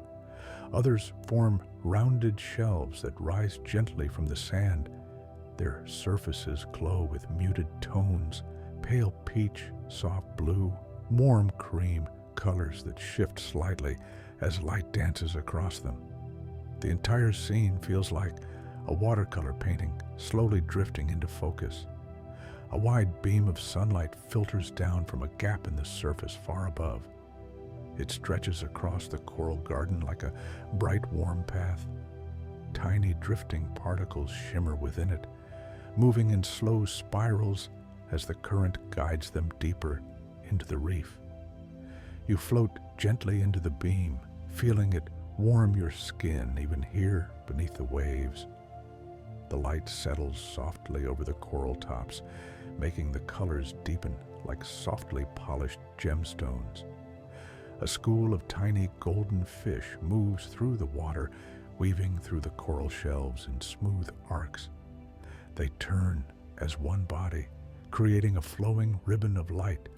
Others form rounded shelves that rise gently from the sand. Their surfaces glow with muted tones, pale peach, soft blue, warm cream, colors that shift slightly as light dances across them. The entire scene feels like a watercolor painting slowly drifting into focus. A wide beam of sunlight filters down from a gap in the surface far above. It stretches across the coral garden like a bright, warm path. Tiny drifting particles shimmer within it, moving in slow spirals as the current guides them deeper into the reef. You float gently into the beam, feeling it warm your skin even here beneath the waves. The light settles softly over the coral tops, making the colors deepen like softly polished gemstones. A school of tiny golden fish moves through the water, weaving through the coral shelves in smooth arcs. They turn as one body, creating a flowing ribbon of light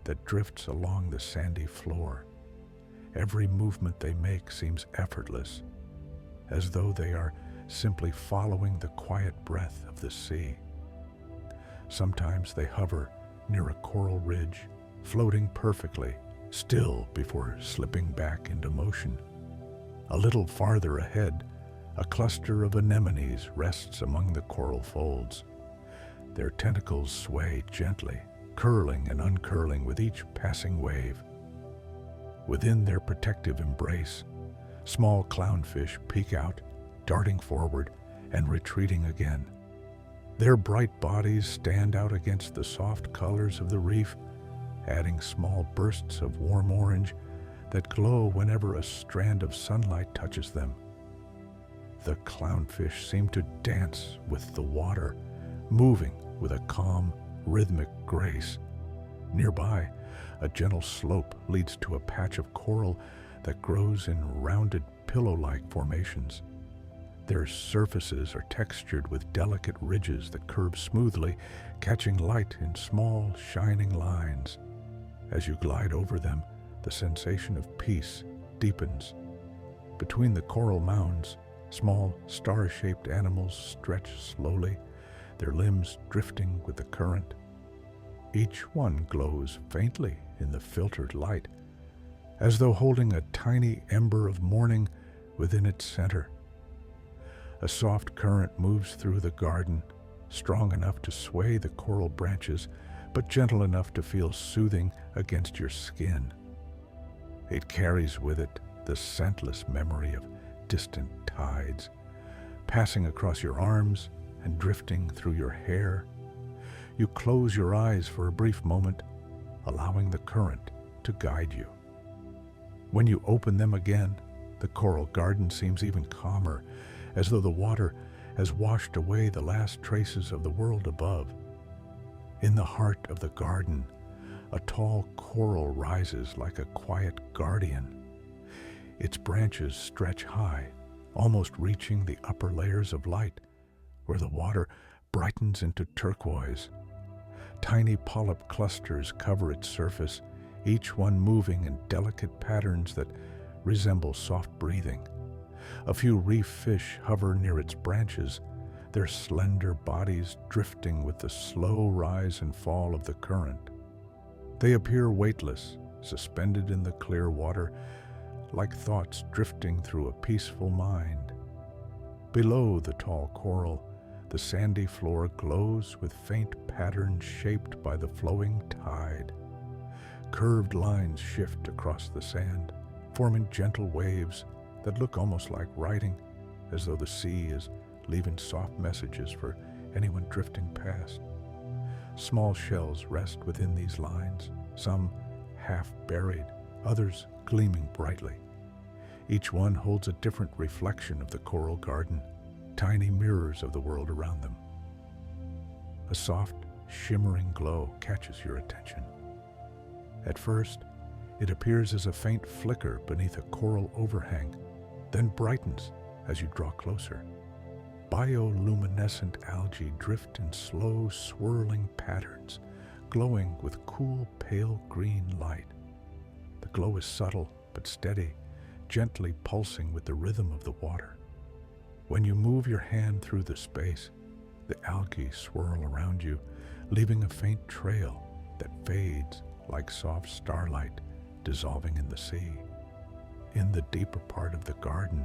that drifts along the sandy floor. Every movement they make seems effortless, as though they are simply following the quiet breath of the sea. Sometimes they hover near a coral ridge, floating perfectly still before slipping back into motion. A little farther ahead, a cluster of anemones rests among the coral folds. Their tentacles sway gently, curling and uncurling with each passing wave. Within their protective embrace, small clownfish peek out, darting forward and retreating again. Their bright bodies stand out against the soft colors of the reef, adding small bursts of warm orange that glow whenever a strand of sunlight touches them. The clownfish seem to dance with the water, moving with a calm, rhythmic grace. Nearby, a gentle slope leads to a patch of coral that grows in rounded pillow-like formations. Their surfaces are textured with delicate ridges that curve smoothly, catching light in small, shining lines. As you glide over them, the sensation of peace deepens. Between the coral mounds, small, star-shaped animals stretch slowly, their limbs drifting with the current. Each one glows faintly in the filtered light, as though holding a tiny ember of morning within its center. A soft current moves through the garden, strong enough to sway the coral branches, but gentle enough to feel soothing against your skin. It carries with it the scentless memory of distant tides, passing across your arms and drifting through your hair. You close your eyes for a brief moment, allowing the current to guide you. When you open them again, the coral garden seems even calmer, as though the water has washed away the last traces of the world above. In the heart of the garden, a tall coral rises like a quiet guardian. Its branches stretch high, almost reaching the upper layers of light, where the water brightens into turquoise. Tiny polyp clusters cover its surface, each one moving in delicate patterns that resemble soft breathing. A few reef fish hover near its branches, their slender bodies drifting with the slow rise and fall of the current. They appear weightless, suspended in the clear water, like thoughts drifting through a peaceful mind. Below the tall coral, the sandy floor glows with faint patterns shaped by the flowing tide. Curved lines shift across the sand, forming gentle waves that look almost like writing, as though the sea is leaving soft messages for anyone drifting past. Small shells rest within these lines, some half buried, others gleaming brightly. Each one holds a different reflection of the coral garden, tiny mirrors of the world around them. A soft, shimmering glow catches your attention. At first, it appears as a faint flicker beneath a coral overhang, then brightens as you draw closer. Bioluminescent algae drift in slow, swirling patterns, glowing with cool, pale green light. The glow is subtle but steady, gently pulsing with the rhythm of the water. When you move your hand through the space, the algae swirl around you, leaving a faint trail that fades like soft starlight dissolving in the sea. In the deeper part of the garden,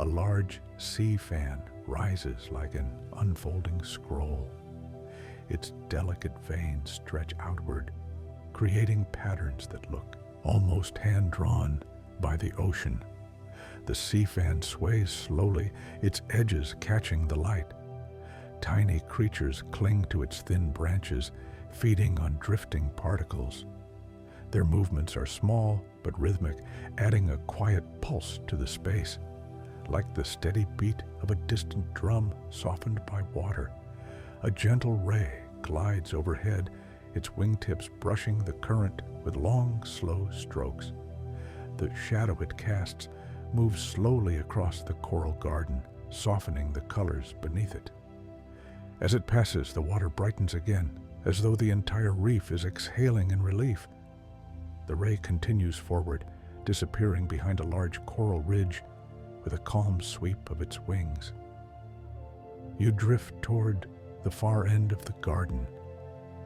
a large sea fan rises like an unfolding scroll. Its delicate veins stretch outward, creating patterns that look almost hand-drawn by the ocean. The sea fan sways slowly, its edges catching the light. Tiny creatures cling to its thin branches, feeding on drifting particles. Their movements are small but rhythmic, adding a quiet pulse to the space, like the steady beat of a distant drum softened by water. A gentle ray glides overhead, its wingtips brushing the current with long, slow strokes. The shadow it casts moves slowly across the coral garden, softening the colors beneath it. As it passes, the water brightens again, as though the entire reef is exhaling in relief. The ray continues forward, disappearing behind a large coral ridge with a calm sweep of its wings. You drift toward the far end of the garden,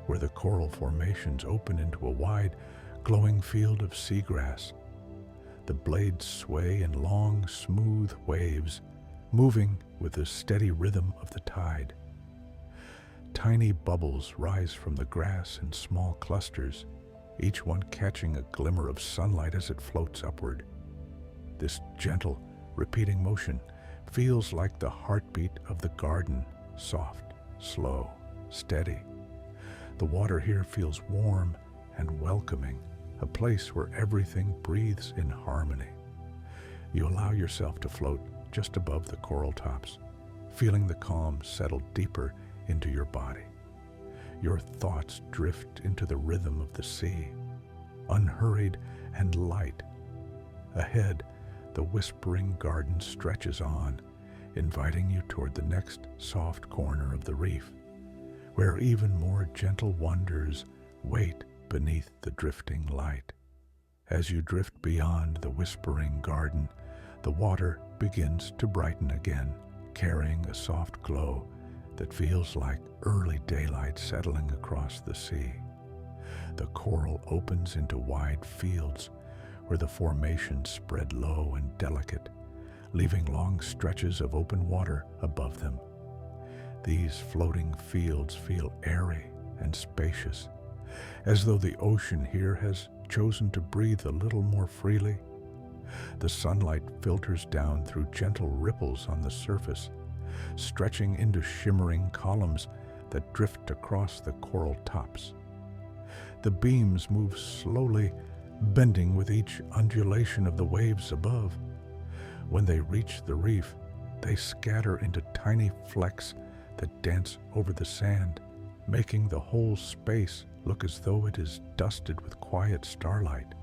where the coral formations open into a wide, glowing field of seagrass. The blades sway in long, smooth waves, moving with the steady rhythm of the tide. Tiny bubbles rise from the grass in small clusters, each one catching a glimmer of sunlight as it floats upward. This gentle, repeating motion feels like the heartbeat of the garden, soft, slow, steady. The water here feels warm and welcoming, a place where everything breathes in harmony. You allow yourself to float just above the coral tops, feeling the calm settle deeper into your body. Your thoughts drift into the rhythm of the sea, unhurried and light. Ahead, the whispering garden stretches on, inviting you toward the next soft corner of the reef, where even more gentle wonders wait beneath the drifting light. As you drift beyond the whispering garden, the water begins to brighten again, carrying a soft glow that feels like early daylight settling across the sea. The coral opens into wide fields where the formations spread low and delicate, leaving long stretches of open water above them. These floating fields feel airy and spacious, as though the ocean here has chosen to breathe a little more freely. The sunlight filters down through gentle ripples on the surface, stretching into shimmering columns that drift across the coral tops. The beams move slowly, bending with each undulation of the waves above. When they reach the reef, they scatter into tiny flecks that dance over the sand, making the whole space look as though it is dusted with quiet starlight.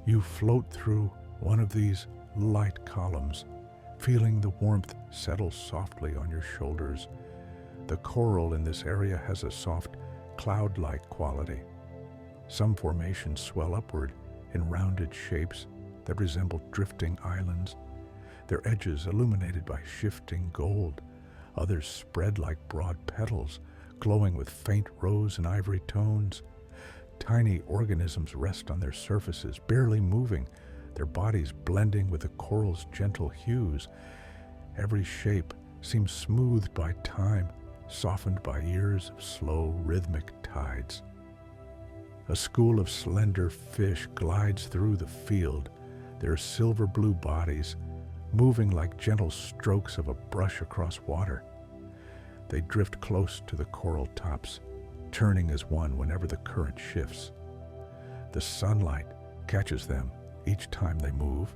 You float through one of these light columns, feeling the warmth settle softly on your shoulders. The coral in this area has a soft, cloud-like quality. Some formations swell upward in rounded shapes that resemble drifting islands, their edges illuminated by shifting gold. Others spread like broad petals, glowing with faint rose and ivory tones. Tiny organisms rest on their surfaces, barely moving, their bodies blending with the coral's gentle hues. Every shape seems smoothed by time, softened by years of slow, rhythmic tides. A school of slender fish glides through the field, their silver blue bodies moving like gentle strokes of a brush across water. They drift close to the coral tops, turning as one whenever the current shifts. The sunlight catches them each time they move,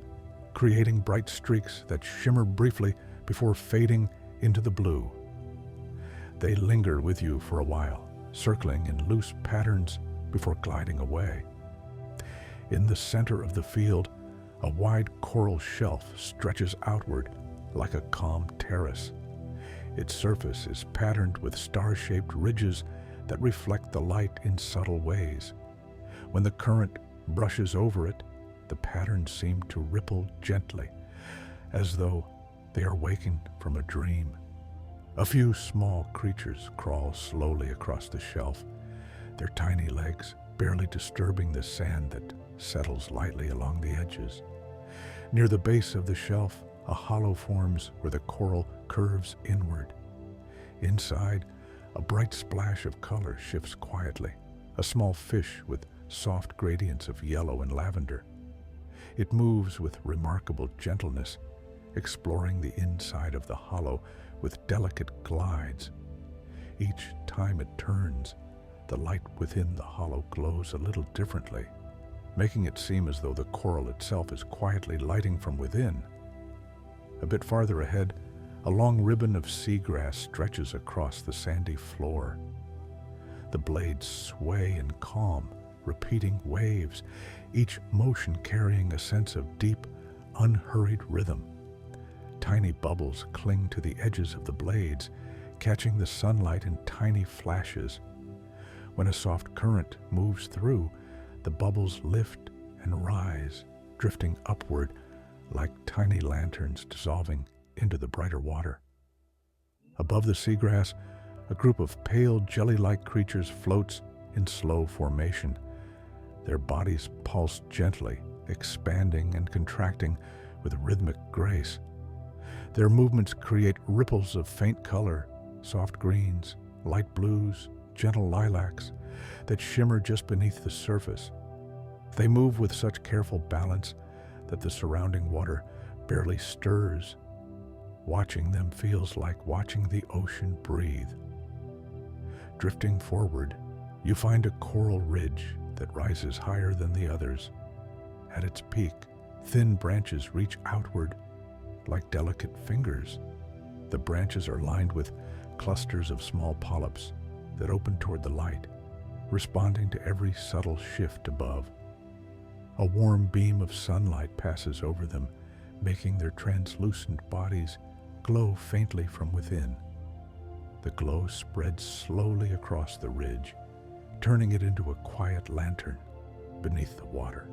creating bright streaks that shimmer briefly before fading into the blue. They linger with you for a while, circling in loose patterns before gliding away. In the center of the field, a wide coral shelf stretches outward like a calm terrace. Its surface is patterned with star-shaped ridges that reflect the light in subtle ways. When the current brushes over it, the patterns seem to ripple gently, as though they are waking from a dream. A few small creatures crawl slowly across the shelf, their tiny legs barely disturbing the sand that settles lightly along the edges. Near the base of the shelf, a hollow forms where the coral curves inward. Inside, a bright splash of color shifts quietly, a small fish with soft gradients of yellow and lavender. It moves with remarkable gentleness, exploring the inside of the hollow with delicate glides. Each time it turns, The light within the hollow glows a little differently, making it seem as though the coral itself is quietly lighting from within. A bit farther ahead, a long ribbon of seagrass stretches across the sandy floor. The blades sway in calm, repeating waves, each motion carrying a sense of deep, unhurried rhythm. Tiny bubbles cling to the edges of the blades, catching the sunlight in tiny flashes. When a soft current moves through, the bubbles lift and rise, drifting upward like tiny lanterns dissolving into the brighter water. Above the seagrass, a group of pale jelly-like creatures floats in slow formation. Their bodies pulse gently, expanding and contracting with rhythmic grace. Their movements create ripples of faint color, soft greens, light blues, gentle lilacs that shimmer just beneath the surface. They move with such careful balance that the surrounding water barely stirs. Watching them feels like watching the ocean breathe. Drifting forward, you find a coral ridge that rises higher than the others. At its peak, thin branches reach outward like delicate fingers. The branches are lined with clusters of small polyps that open toward the light, responding to every subtle shift above. A warm beam of sunlight passes over them, making their translucent bodies glow faintly from within. The glow spreads slowly across the ridge, turning it into a quiet lantern beneath the water.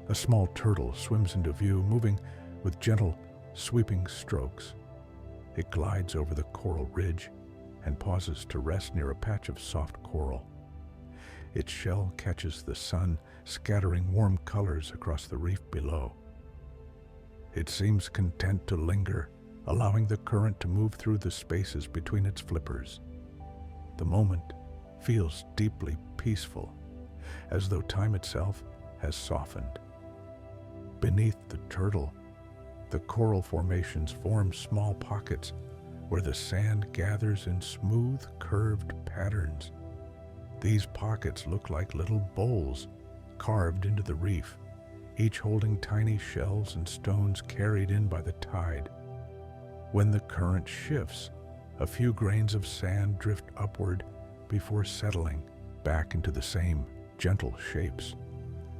A small turtle swims into view, moving with gentle, sweeping strokes. It glides over the coral ridge and pauses to rest near a patch of soft coral. Its shell catches the sun, scattering warm colors across the reef below. It seems content to linger, allowing the current to move through the spaces between its flippers. The moment feels deeply peaceful, as though time itself has softened. Beneath the turtle, the coral formations form small pockets where the sand gathers in smooth, curved patterns. These pockets look like little bowls carved into the reef, each holding tiny shells and stones carried in by the tide. When the current shifts, a few grains of sand drift upward before settling back into the same gentle shapes.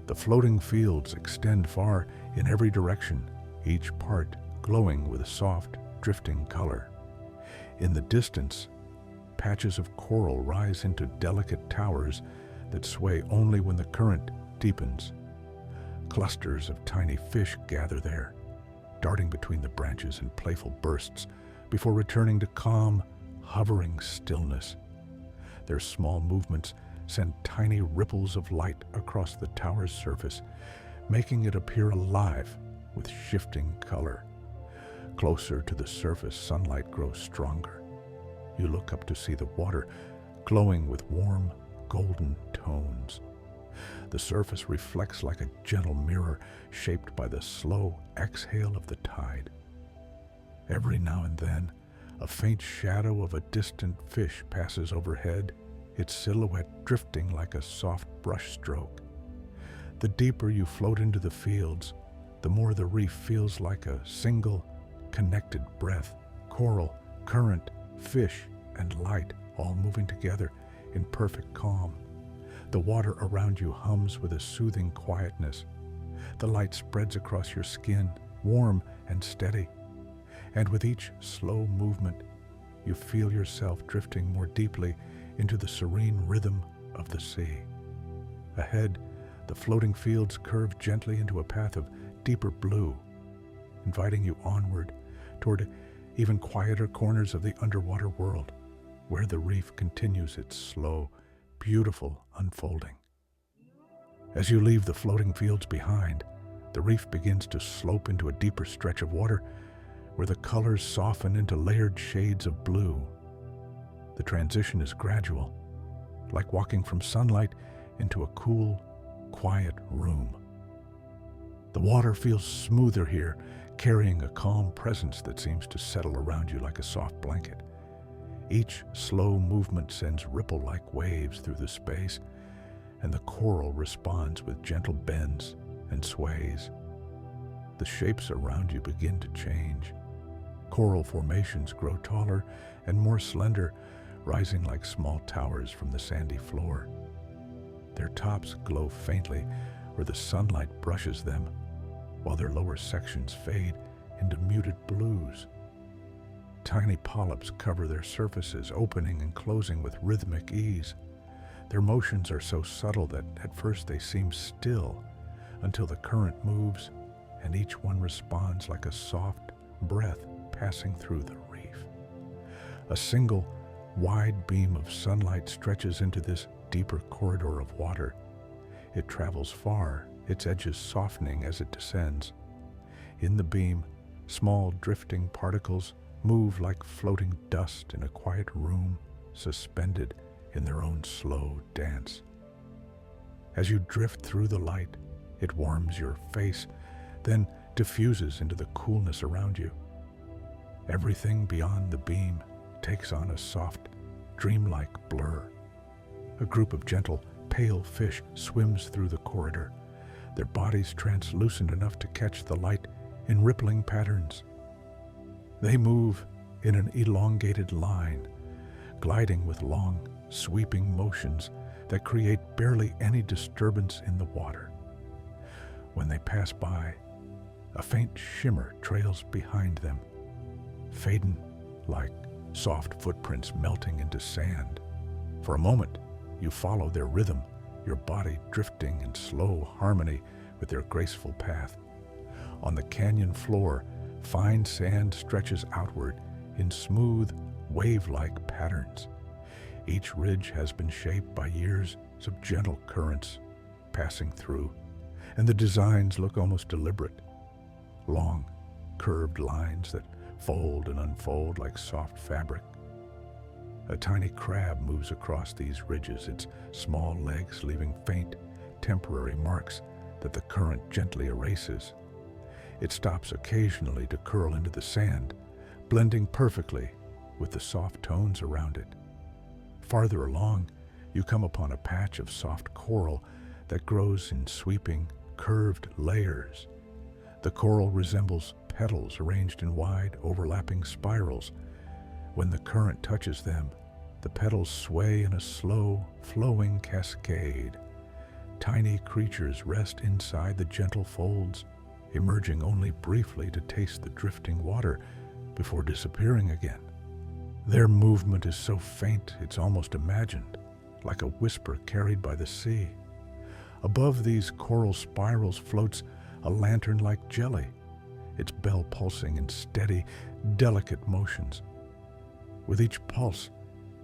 The floating fields extend far in every direction, each part glowing with a soft, drifting color. In the distance, patches of coral rise into delicate towers that sway only when the current deepens. Clusters of tiny fish gather there, darting between the branches in playful bursts before returning to calm, hovering stillness. Their small movements send tiny ripples of light across the tower's surface, making it appear alive with shifting color. Closer to the surface, sunlight grows stronger. You look up to see the water glowing with warm, golden tones. The surface reflects like a gentle mirror shaped by the slow exhale of the tide. Every now and then, a faint shadow of a distant fish passes overhead, its silhouette drifting like a soft brushstroke. The deeper you float into the fields, the more the reef feels like a single, connected breath. Coral, current, fish, and light all moving together in perfect calm. The water around you hums with a soothing quietness. The light spreads across your skin, warm and steady. And with each slow movement, you feel yourself drifting more deeply into the serene rhythm of the sea. Ahead, the floating fields curve gently into a path of deeper blue, inviting you onward toward even quieter corners of the underwater world, where the reef continues its slow, beautiful unfolding. As you leave the floating fields behind, the reef begins to slope into a deeper stretch of water where the colors soften into layered shades of blue. The transition is gradual, like walking from sunlight into a cool, quiet room. The water feels smoother here, carrying a calm presence that seems to settle around you like a soft blanket. Each slow movement sends ripple-like waves through the space, and the coral responds with gentle bends and sways. The shapes around you begin to change. Coral formations grow taller and more slender, rising like small towers from the sandy floor. Their tops glow faintly where the sunlight brushes them, while their lower sections fade into muted blues. Tiny polyps cover their surfaces, opening and closing with rhythmic ease. Their motions are so subtle that at first they seem still, until the current moves and each one responds like a soft breath passing through the reef. A single, wide beam of sunlight stretches into this deeper corridor of water. It travels far, its edges softening as it descends. In the beam, small drifting particles move like floating dust in a quiet room, suspended in their own slow dance. As you drift through the light, it warms your face, then diffuses into the coolness around you. Everything beyond the beam takes on a soft, dreamlike blur. A group of gentle, pale fish swims through the corridor, their bodies translucent enough to catch the light in rippling patterns. They move in an elongated line, gliding with long, sweeping motions that create barely any disturbance in the water. When they pass by, a faint shimmer trails behind them, fading like soft footprints melting into sand. For a moment, you follow their rhythm, your body drifting in slow harmony with their graceful path. On the canyon floor, fine sand stretches outward in smooth, wave-like patterns. Each ridge has been shaped by years of gentle currents passing through, and the designs look almost deliberate. Long, curved lines that fold and unfold like soft fabric. A tiny crab moves across these ridges, its small legs leaving faint, temporary marks that the current gently erases. It stops occasionally to curl into the sand, blending perfectly with the soft tones around it. Farther along, you come upon a patch of soft coral that grows in sweeping, curved layers. The coral resembles petals arranged in wide, overlapping spirals. When the current touches them, the petals sway in a slow, flowing cascade. Tiny creatures rest inside the gentle folds, emerging only briefly to taste the drifting water before disappearing again. Their movement is so faint it's almost imagined, like a whisper carried by the sea. Above these coral spirals floats a lantern-like jelly, its bell pulsing in steady, delicate motions. With each pulse,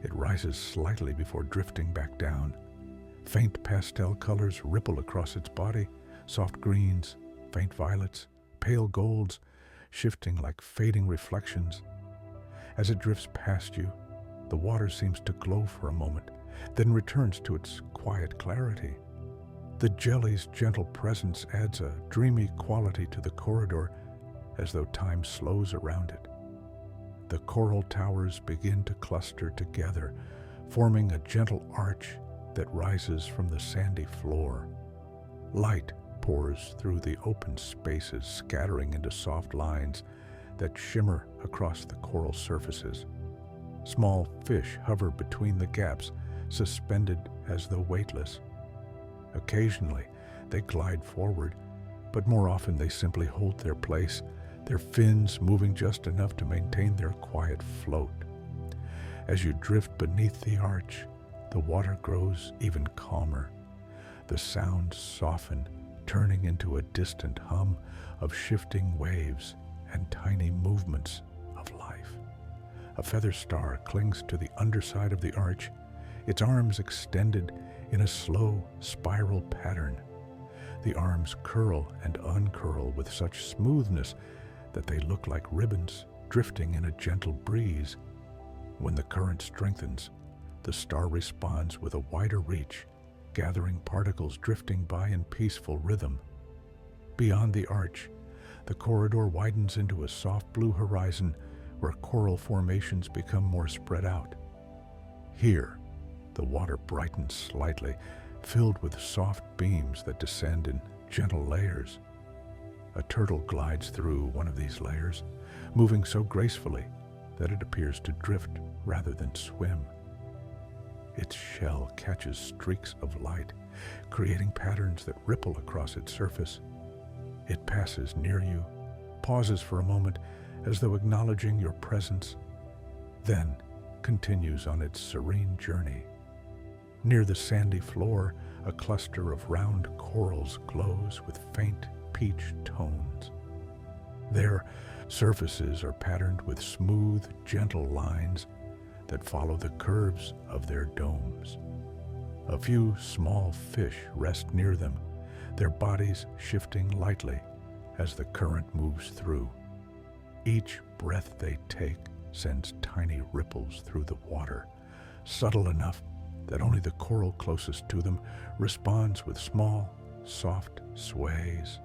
it rises slightly before drifting back down. Faint pastel colors ripple across its body, soft greens, faint violets, pale golds, shifting like fading reflections. As it drifts past you, the water seems to glow for a moment, then returns to its quiet clarity. The jelly's gentle presence adds a dreamy quality to the corridor, as though time slows around it. The coral towers begin to cluster together, forming a gentle arch that rises from the sandy floor. Light pours through the open spaces, scattering into soft lines that shimmer across the coral surfaces. Small fish hover between the gaps, suspended as though weightless. Occasionally, they glide forward, but more often they simply hold their place, their fins moving just enough to maintain their quiet float. As you drift beneath the arch, the water grows even calmer. The sounds soften, turning into a distant hum of shifting waves and tiny movements of life. A feather star clings to the underside of the arch, its arms extended in a slow spiral pattern. The arms curl and uncurl with such smoothness that they look like ribbons drifting in a gentle breeze. When the current strengthens, the star responds with a wider reach, gathering particles drifting by in peaceful rhythm. Beyond the arch, the corridor widens into a soft blue horizon where coral formations become more spread out. Here, the water brightens slightly, filled with soft beams that descend in gentle layers. A turtle glides through one of these layers, moving so gracefully that it appears to drift rather than swim. Its shell catches streaks of light, creating patterns that ripple across its surface. It passes near you, pauses for a moment as though acknowledging your presence, then continues on its serene journey. Near the sandy floor, a cluster of round corals glows with faint peach tones. Their surfaces are patterned with smooth, gentle lines that follow the curves of their domes. A few small fish rest near them, their bodies shifting lightly as the current moves through. Each breath they take sends tiny ripples through the water, subtle enough that only the coral closest to them responds with small, soft sways.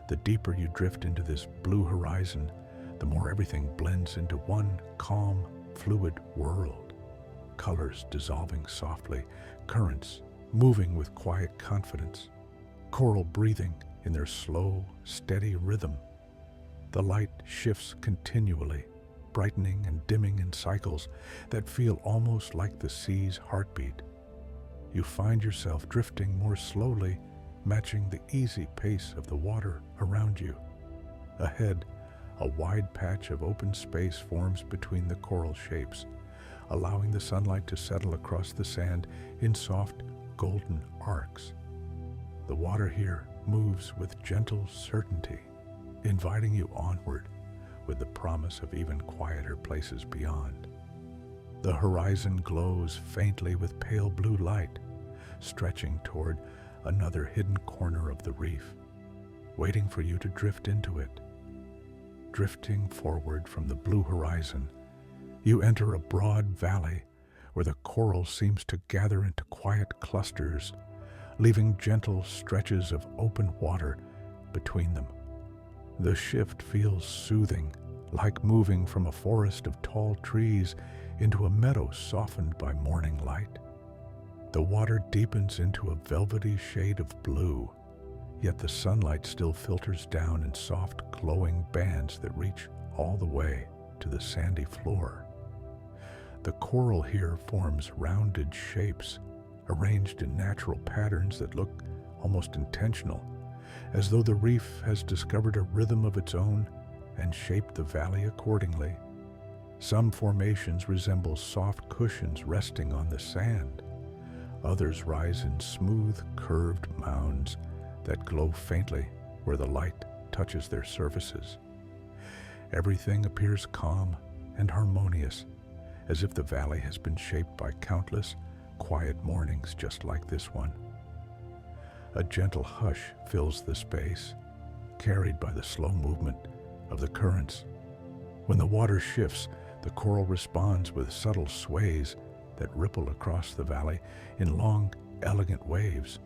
The deeper you drift into this blue horizon, the more everything blends into one calm, fluid world. Colors dissolving softly, currents moving with quiet confidence, coral breathing in their slow, steady rhythm. The light shifts continually, brightening and dimming in cycles that feel almost like the sea's heartbeat. You find yourself drifting more slowly, matching the easy pace of the water around you. Ahead, a wide patch of open space forms between the coral shapes, allowing the sunlight to settle across the sand in soft, golden arcs. The water here moves with gentle certainty, inviting you onward with the promise of even quieter places beyond. The horizon glows faintly with pale blue light, stretching toward another hidden corner of the reef, waiting for you to drift into it. Drifting forward from the blue horizon, you enter a broad valley where the coral seems to gather into quiet clusters, leaving gentle stretches of open water between them. The shift feels soothing, like moving from a forest of tall trees into a meadow softened by morning light. The water deepens into a velvety shade of blue, yet the sunlight still filters down in soft, glowing bands that reach all the way to the sandy floor. The coral here forms rounded shapes, arranged in natural patterns that look almost intentional, as though the reef has discovered a rhythm of its own and shaped the valley accordingly. Some formations resemble soft cushions resting on the sand. Others rise in smooth, curved mounds that glow faintly where the light touches their surfaces. Everything appears calm and harmonious, as if the valley has been shaped by countless, quiet mornings just like this one. A gentle hush fills the space, carried by the slow movement of the currents. When the water shifts, the coral responds with subtle sways that ripple across the valley in long, elegant waves.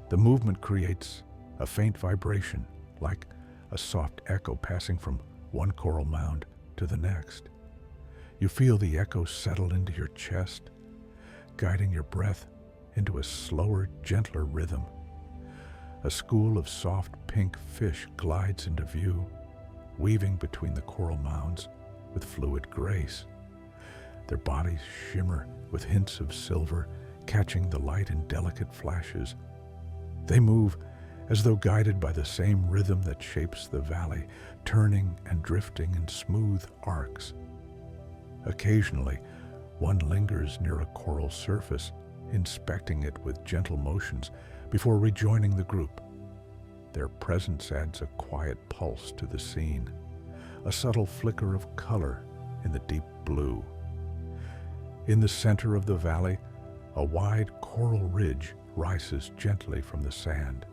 The movement creates a faint vibration, like a soft echo passing from one coral mound to the next. You feel the echo settle into your chest, guiding your breath into a slower, gentler rhythm. A school of soft pink fish glides into view, weaving between the coral mounds with fluid grace. Their bodies shimmer with hints of silver, catching the light in delicate flashes. They move as though guided by the same rhythm that shapes the valley, turning and drifting in smooth arcs. Occasionally, one lingers near a coral surface, inspecting it with gentle motions before rejoining the group. Their presence adds a quiet pulse to the scene, a subtle flicker of color in the deep blue. In the center of the valley, a wide coral ridge rises gently from the sand.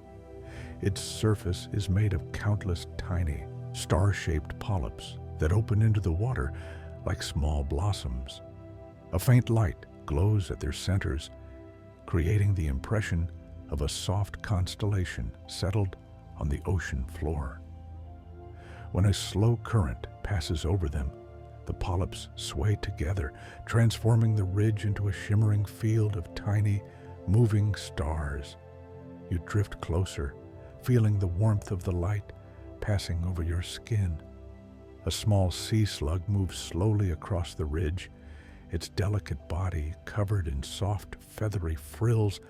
Its surface is made of countless tiny, star-shaped polyps that open into the water like small blossoms. A faint light glows at their centers, creating the impression of a soft constellation settled on the ocean floor. When a slow current passes over them, The polyps sway together, transforming the ridge into a shimmering field of tiny, moving stars. You drift closer, feeling the warmth of the light passing over your skin. A small sea slug moves slowly across the ridge, its delicate body covered in soft, feathery frills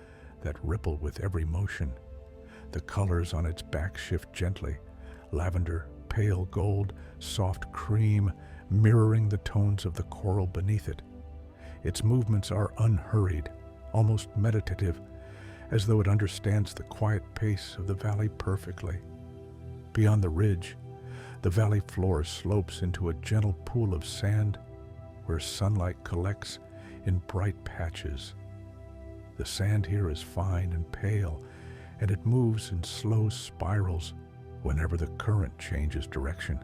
that ripple with every motion. The colors on its back shift gently, lavender, pale gold, soft cream, mirroring the tones of the coral beneath it. Its movements are unhurried, almost meditative, as though it understands the quiet pace of the valley perfectly. Beyond the ridge, the valley floor slopes into a gentle pool of sand where sunlight collects in bright patches. The sand here is fine and pale, and it moves in slow spirals whenever the current changes direction.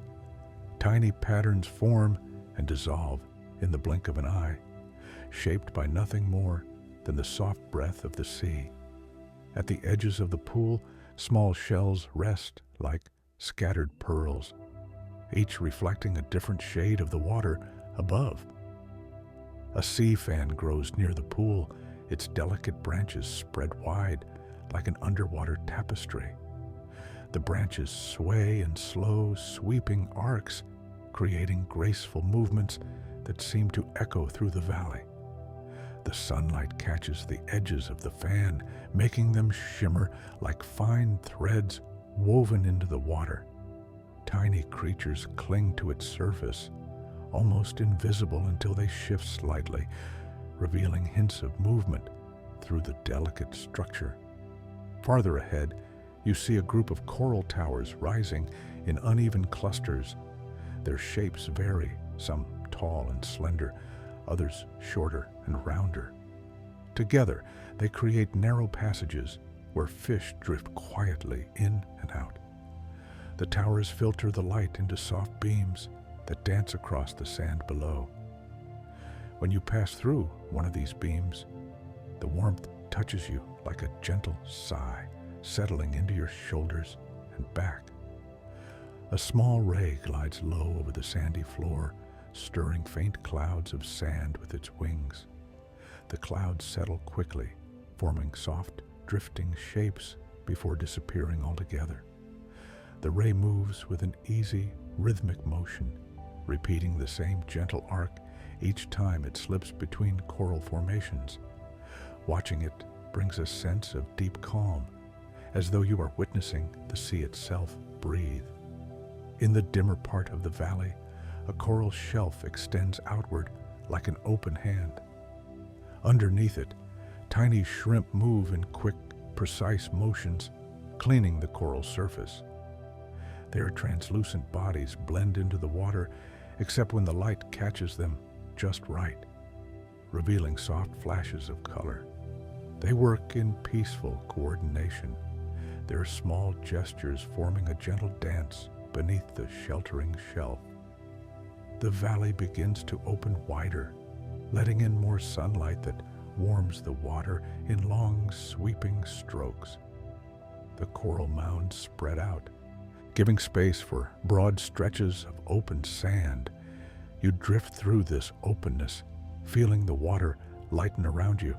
Tiny patterns form and dissolve in the blink of an eye, shaped by nothing more than the soft breath of the sea. At the edges of the pool, small shells rest like scattered pearls, each reflecting a different shade of the water above. A sea fan grows near the pool, its delicate branches spread wide like an underwater tapestry. The branches sway in slow, sweeping arcs, creating graceful movements that seem to echo through the valley. The sunlight catches the edges of the fan, making them shimmer like fine threads woven into the water. Tiny creatures cling to its surface, almost invisible until they shift slightly, revealing hints of movement through the delicate structure. Farther ahead, you see a group of coral towers rising in uneven clusters. Their shapes vary, some tall and slender, others shorter and rounder. Together, they create narrow passages where fish drift quietly in and out. The towers filter the light into soft beams that dance across the sand below. When you pass through one of these beams, the warmth touches you like a gentle sigh, settling into your shoulders and back. A small ray glides low over the sandy floor, stirring faint clouds of sand with its wings. The clouds settle quickly, forming soft, drifting shapes before disappearing altogether. The ray moves with an easy, rhythmic motion, repeating the same gentle arc each time it slips between coral formations. Watching it brings a sense of deep calm, as though you are witnessing the sea itself breathe. In the dimmer part of the valley, a coral shelf extends outward like an open hand. Underneath it, tiny shrimp move in quick, precise motions, cleaning the coral surface. Their translucent bodies blend into the water, except when the light catches them just right, revealing soft flashes of color. They work in peaceful coordination, their small gestures forming a gentle dance beneath the sheltering shelf. The valley begins to open wider, letting in more sunlight that warms the water in long, sweeping strokes. The coral mounds spread out, giving space for broad stretches of open sand. You drift through this openness, feeling the water lighten around you.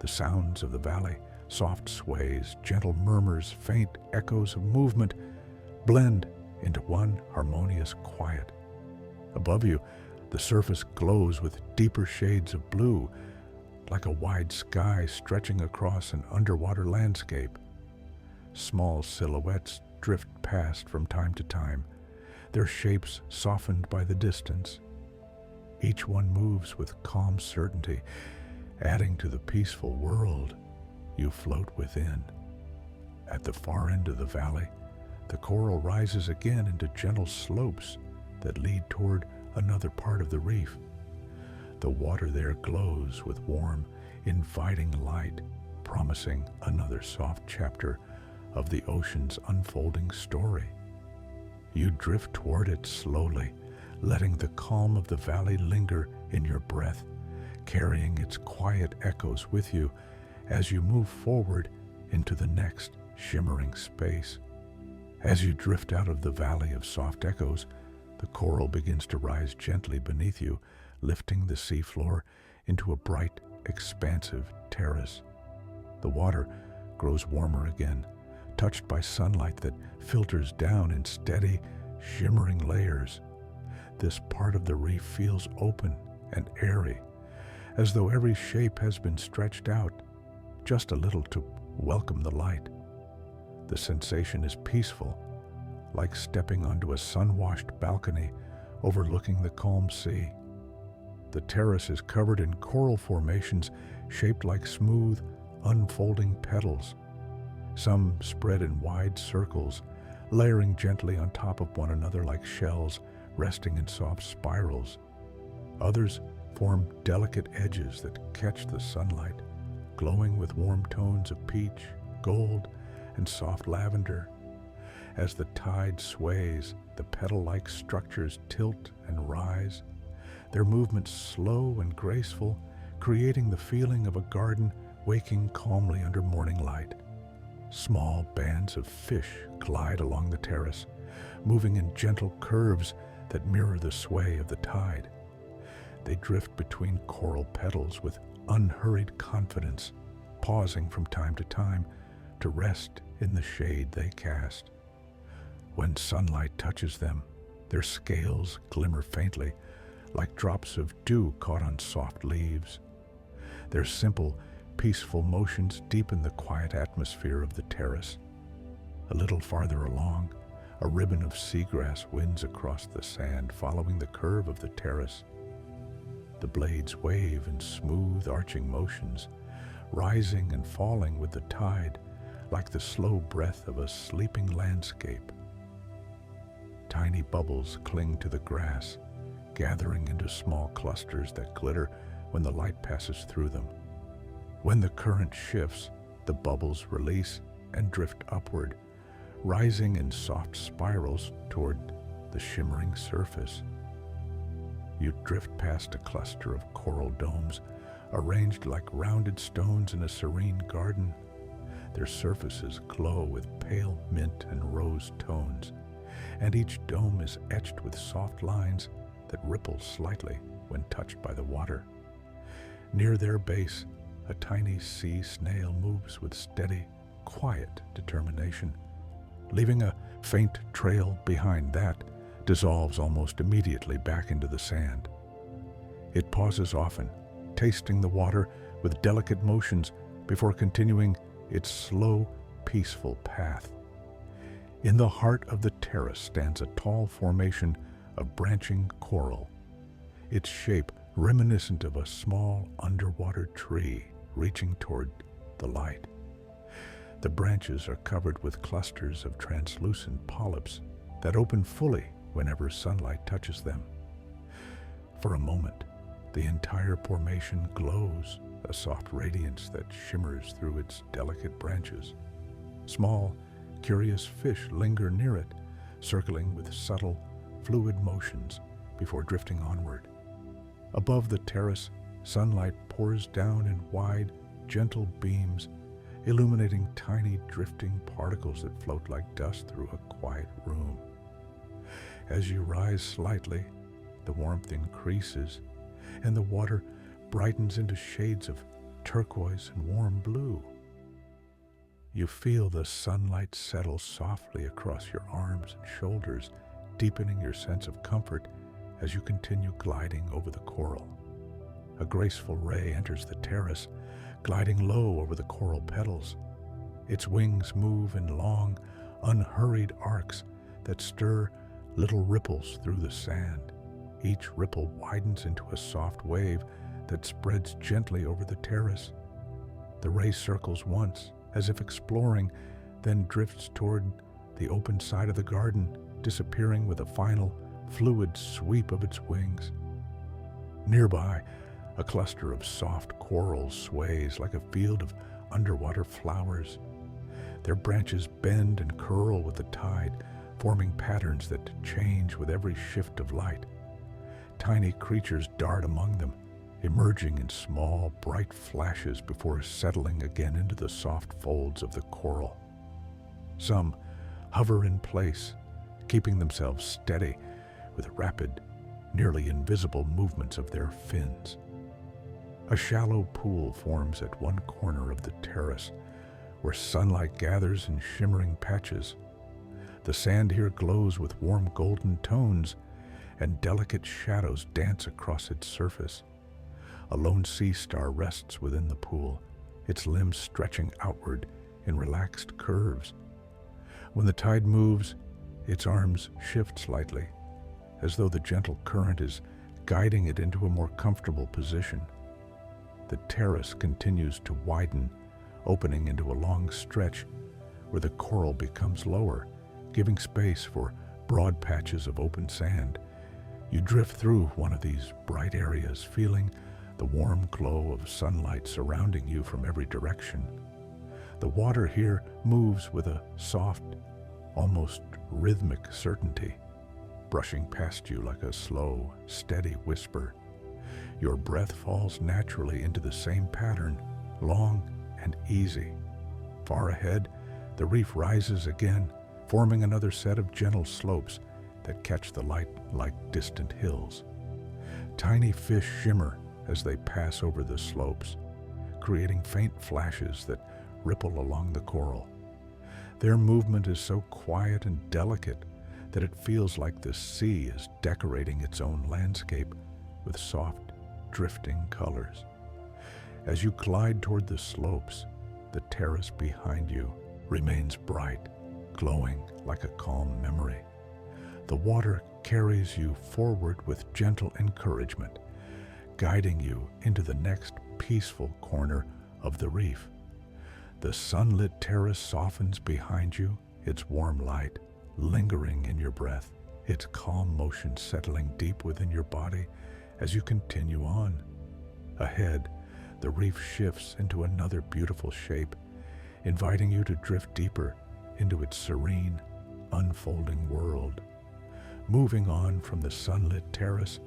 The sounds of the valley, soft sways, gentle murmurs, faint echoes of movement, blend into one harmonious quiet. Above you, the surface glows with deeper shades of blue, like a wide sky stretching across an underwater landscape. Small silhouettes drift past from time to time, their shapes softened by the distance. Each one moves with calm certainty, adding to the peaceful world you float within. At the far end of the valley, the coral rises again into gentle slopes that lead toward another part of the reef. The water there glows with warm, inviting light, promising another soft chapter of the ocean's unfolding story. You drift toward it slowly, letting the calm of the valley linger in your breath, carrying its quiet echoes with you as you move forward into the next shimmering space. As you drift out of the valley of soft echoes, The coral begins to rise gently beneath you, lifting the seafloor into a bright, expansive terrace. The water grows warmer again, touched by sunlight that filters down in steady, shimmering layers. This part of the reef feels open and airy, as though every shape has been stretched out just a little to welcome the light. The sensation is peaceful, like stepping onto a sun-washed balcony overlooking the calm sea. The terrace is covered in coral formations shaped like smooth, unfolding petals. Some spread in wide circles, layering gently on top of one another like shells resting in soft spirals. Others form delicate edges that catch the sunlight, glowing with warm tones of peach, gold, and soft lavender. As the tide sways, the petal-like structures tilt and rise, their movements slow and graceful, creating the feeling of a garden waking calmly under morning light. Small bands of fish glide along the terrace, moving in gentle curves that mirror the sway of the tide. They drift between coral petals with unhurried confidence, pausing from time to time to rest in the shade they cast. When sunlight touches them, their scales glimmer faintly, like drops of dew caught on soft leaves. Their simple, peaceful motions deepen the quiet atmosphere of the terrace. A little farther along, a ribbon of seagrass winds across the sand, following the curve of the terrace. The blades wave in smooth, arching motions, rising and falling with the tide, like the slow breath of a sleeping landscape. Tiny bubbles cling to the grass, gathering into small clusters that glitter when the light passes through them. When the current shifts, the bubbles release and drift upward, rising in soft spirals toward the shimmering surface. You drift past a cluster of coral domes, arranged like rounded stones in a serene garden. Their surfaces glow with pale mint and rose tones, and each dome is etched with soft lines that ripple slightly when touched by the water. Near their base, a tiny sea snail moves with steady, quiet determination, leaving a faint trail behind that dissolves almost immediately back into the sand. It pauses often, tasting the water with delicate motions before continuing its slow, peaceful path. In the heart of the terrace stands a tall formation of branching coral, its shape reminiscent of a small underwater tree reaching toward the light. The branches are covered with clusters of translucent polyps that open fully whenever sunlight touches them. For a moment, the entire formation glows, a soft radiance that shimmers through its delicate branches. Small, curious fish linger near it, circling with subtle, fluid motions before drifting onward. Above the terrace, sunlight pours down in wide, gentle beams, illuminating tiny drifting particles that float like dust through a quiet room. As you rise slightly, the warmth increases, and the water brightens into shades of turquoise and warm blue. You feel the sunlight settle softly across your arms and shoulders, deepening your sense of comfort as you continue gliding over the coral. A graceful ray enters the terrace, gliding low over the coral petals. Its wings move in long, unhurried arcs that stir little ripples through the sand. Each ripple widens into a soft wave that spreads gently over the terrace. The ray circles once, as if exploring, then drifts toward the open side of the garden, disappearing with a final, fluid sweep of its wings. Nearby, a cluster of soft corals sways like a field of underwater flowers. Their branches bend and curl with the tide, forming patterns that change with every shift of light. Tiny creatures dart among them, emerging in small, bright flashes before settling again into the soft folds of the coral. Some hover in place, keeping themselves steady, with rapid, nearly invisible movements of their fins. A shallow pool forms at one corner of the terrace, where sunlight gathers in shimmering patches. The sand here glows with warm golden tones, and delicate shadows dance across its surface. A lone sea star rests within the pool, its limbs stretching outward in relaxed curves. When the tide moves, its arms shift slightly, as though the gentle current is guiding it into a more comfortable position. The terrace continues to widen, opening into a long stretch where the coral becomes lower, giving space for broad patches of open sand. You drift through one of these bright areas, feeling the warm glow of sunlight surrounding you from every direction. The water here moves with a soft, almost rhythmic certainty, brushing past you like a slow, steady whisper. Your breath falls naturally into the same pattern, long and easy. Far ahead, the reef rises again, forming another set of gentle slopes that catch the light like distant hills. Tiny fish shimmer as they pass over the slopes, creating faint flashes that ripple along the coral. Their movement is so quiet and delicate that it feels like the sea is decorating its own landscape with soft, drifting colors. As you glide toward the slopes, the terrace behind you remains bright, glowing like a calm memory. The water carries you forward with gentle encouragement, guiding you into the next peaceful corner of the reef. The sunlit terrace softens behind you, its warm light lingering in your breath, its calm motion settling deep within your body as you continue on. Ahead, the reef shifts into another beautiful shape, inviting you to drift deeper into its serene, unfolding world. Moving on from the sunlit terrace,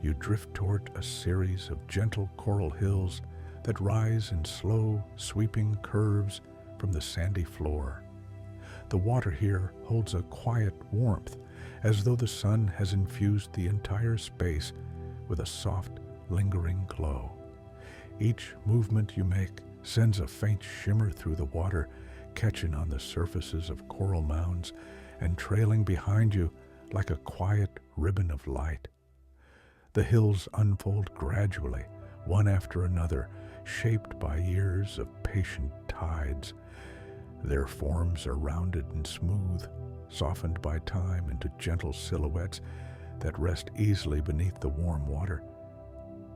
you drift toward a series of gentle coral hills that rise in slow, sweeping curves from the sandy floor. The water here holds a quiet warmth, as though the sun has infused the entire space with a soft, lingering glow. Each movement you make sends a faint shimmer through the water, catching on the surfaces of coral mounds and trailing behind you like a quiet ribbon of light. The hills unfold gradually, one after another, shaped by years of patient tides. Their forms are rounded and smooth, softened by time into gentle silhouettes that rest easily beneath the warm water.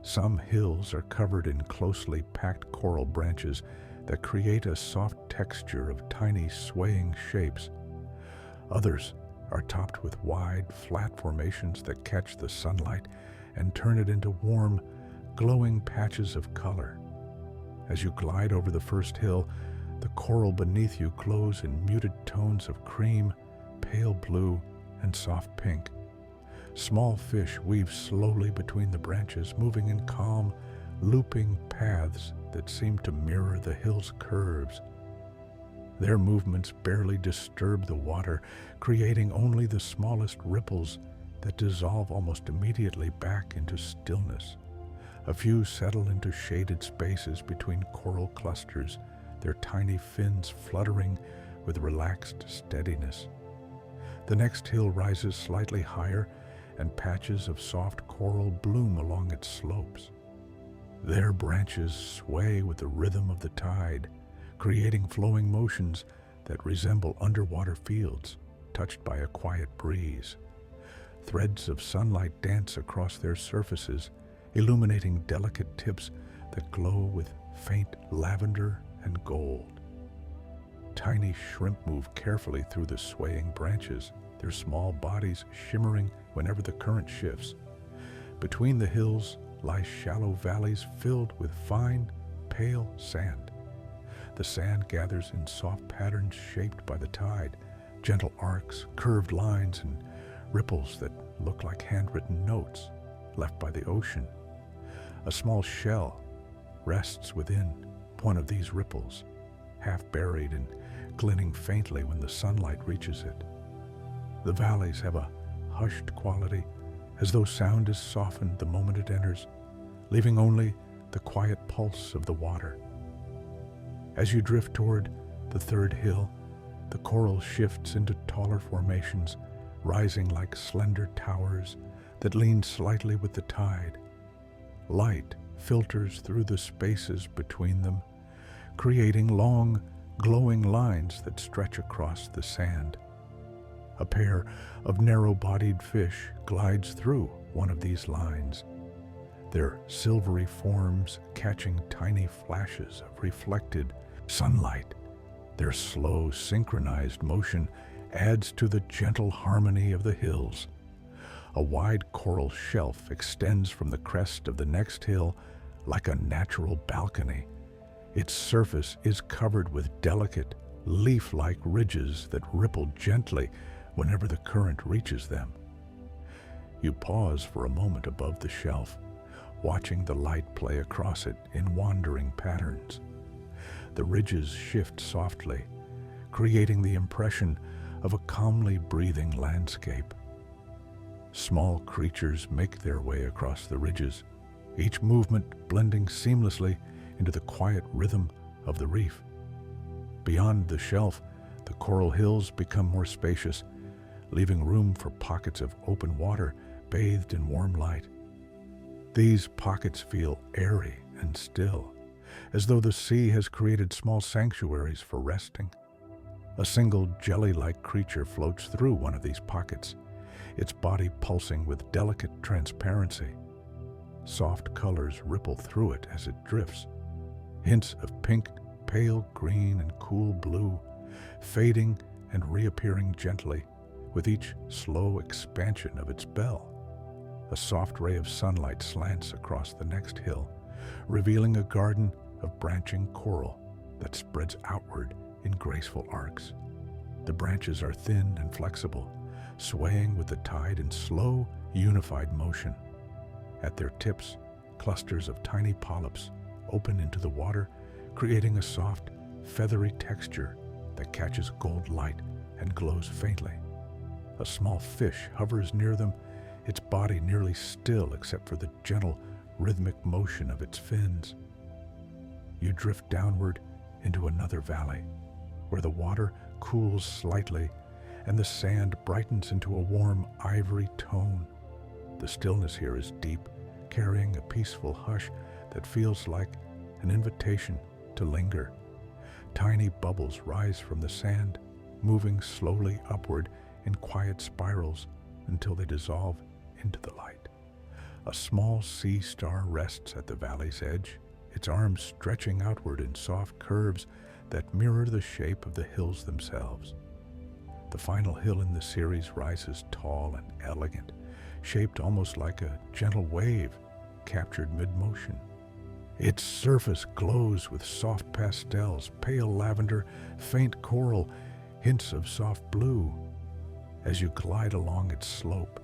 Some hills are covered in closely packed coral branches that create a soft texture of tiny swaying shapes. Others are topped with wide, flat formations that catch the sunlight and turn it into warm, glowing patches of color. As you glide over the first hill, the coral beneath you glows in muted tones of cream, pale blue, and soft pink. Small fish weave slowly between the branches, moving in calm, looping paths that seem to mirror the hill's curves. Their movements barely disturb the water, creating only the smallest ripples that dissolve almost immediately back into stillness. A few settle into shaded spaces between coral clusters, their tiny fins fluttering with relaxed steadiness. The next hill rises slightly higher, and patches of soft coral bloom along its slopes. Their branches sway with the rhythm of the tide, creating flowing motions that resemble underwater fields touched by a quiet breeze. Threads of sunlight dance across their surfaces, illuminating delicate tips that glow with faint lavender and gold. Tiny shrimp move carefully through the swaying branches, their small bodies shimmering whenever the current shifts. Between the hills lie shallow valleys filled with fine, pale sand. The sand gathers in soft patterns shaped by the tide, gentle arcs, curved lines, and ripples that look like handwritten notes left by the ocean. A small shell rests within one of these ripples, half buried and glinting faintly when the sunlight reaches it. The valleys have a hushed quality, as though sound is softened the moment it enters, leaving only the quiet pulse of the water. As you drift toward the third hill, the coral shifts into taller formations, rising like slender towers that lean slightly with the tide. Light filters through the spaces between them, creating long, glowing lines that stretch across the sand. A pair of narrow-bodied fish glides through one of these lines, their silvery forms catching tiny flashes of reflected sunlight. Their slow, synchronized motion adds to the gentle harmony of the hills. A wide coral shelf extends from the crest of the next hill like a natural balcony. Its surface is covered with delicate, leaf-like ridges that ripple gently whenever the current reaches them. You pause for a moment above the shelf, watching the light play across it in wandering patterns. The ridges shift softly, creating the impression of a calmly breathing landscape. Small creatures make their way across the ridges, each movement blending seamlessly into the quiet rhythm of the reef. Beyond the shelf, the coral hills become more spacious, leaving room for pockets of open water bathed in warm light. These pockets feel airy and still, as though the sea has created small sanctuaries for resting. A single jelly-like creature floats through one of these pockets, its body pulsing with delicate transparency. Soft colors ripple through it as it drifts, hints of pink, pale green, and cool blue, fading and reappearing gently with each slow expansion of its bell. A soft ray of sunlight slants across the next hill, revealing a garden of branching coral that spreads outward in graceful arcs. The branches are thin and flexible, swaying with the tide in slow, unified motion. At their tips, clusters of tiny polyps open into the water, creating a soft, feathery texture that catches gold light and glows faintly. A small fish hovers near them, its body nearly still except for the gentle, rhythmic motion of its fins. You drift downward into another valley, where the water cools slightly and the sand brightens into a warm ivory tone. The stillness here is deep, carrying a peaceful hush that feels like an invitation to linger. Tiny bubbles rise from the sand, moving slowly upward in quiet spirals until they dissolve into the light. A small sea star rests at the valley's edge, its arms stretching outward in soft curves that mirror the shape of the hills themselves. The final hill in the series rises tall and elegant, shaped almost like a gentle wave captured mid-motion. Its surface glows with soft pastels, pale lavender, faint coral, hints of soft blue. As you glide along its slope,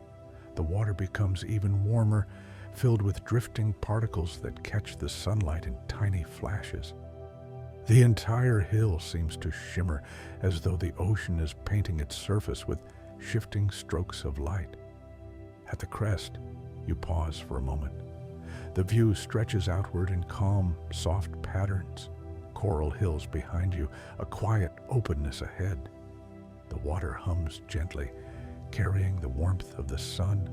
the water becomes even warmer, filled with drifting particles that catch the sunlight in tiny flashes. The entire hill seems to shimmer as though the ocean is painting its surface with shifting strokes of light. At the crest, you pause for a moment. The view stretches outward in calm, soft patterns. Coral hills behind you, a quiet openness ahead. The water hums gently, carrying the warmth of the sun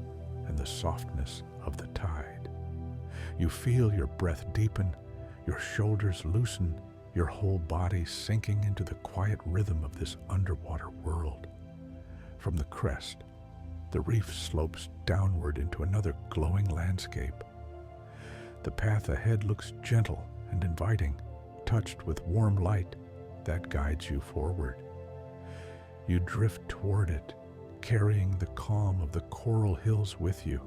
and the softness of the tide. You feel your breath deepen, your shoulders loosen, your whole body sinking into the quiet rhythm of this underwater world. From the crest, the reef slopes downward into another glowing landscape. The path ahead looks gentle and inviting, touched with warm light that guides you forward. You drift toward it, carrying the calm of the coral hills with you,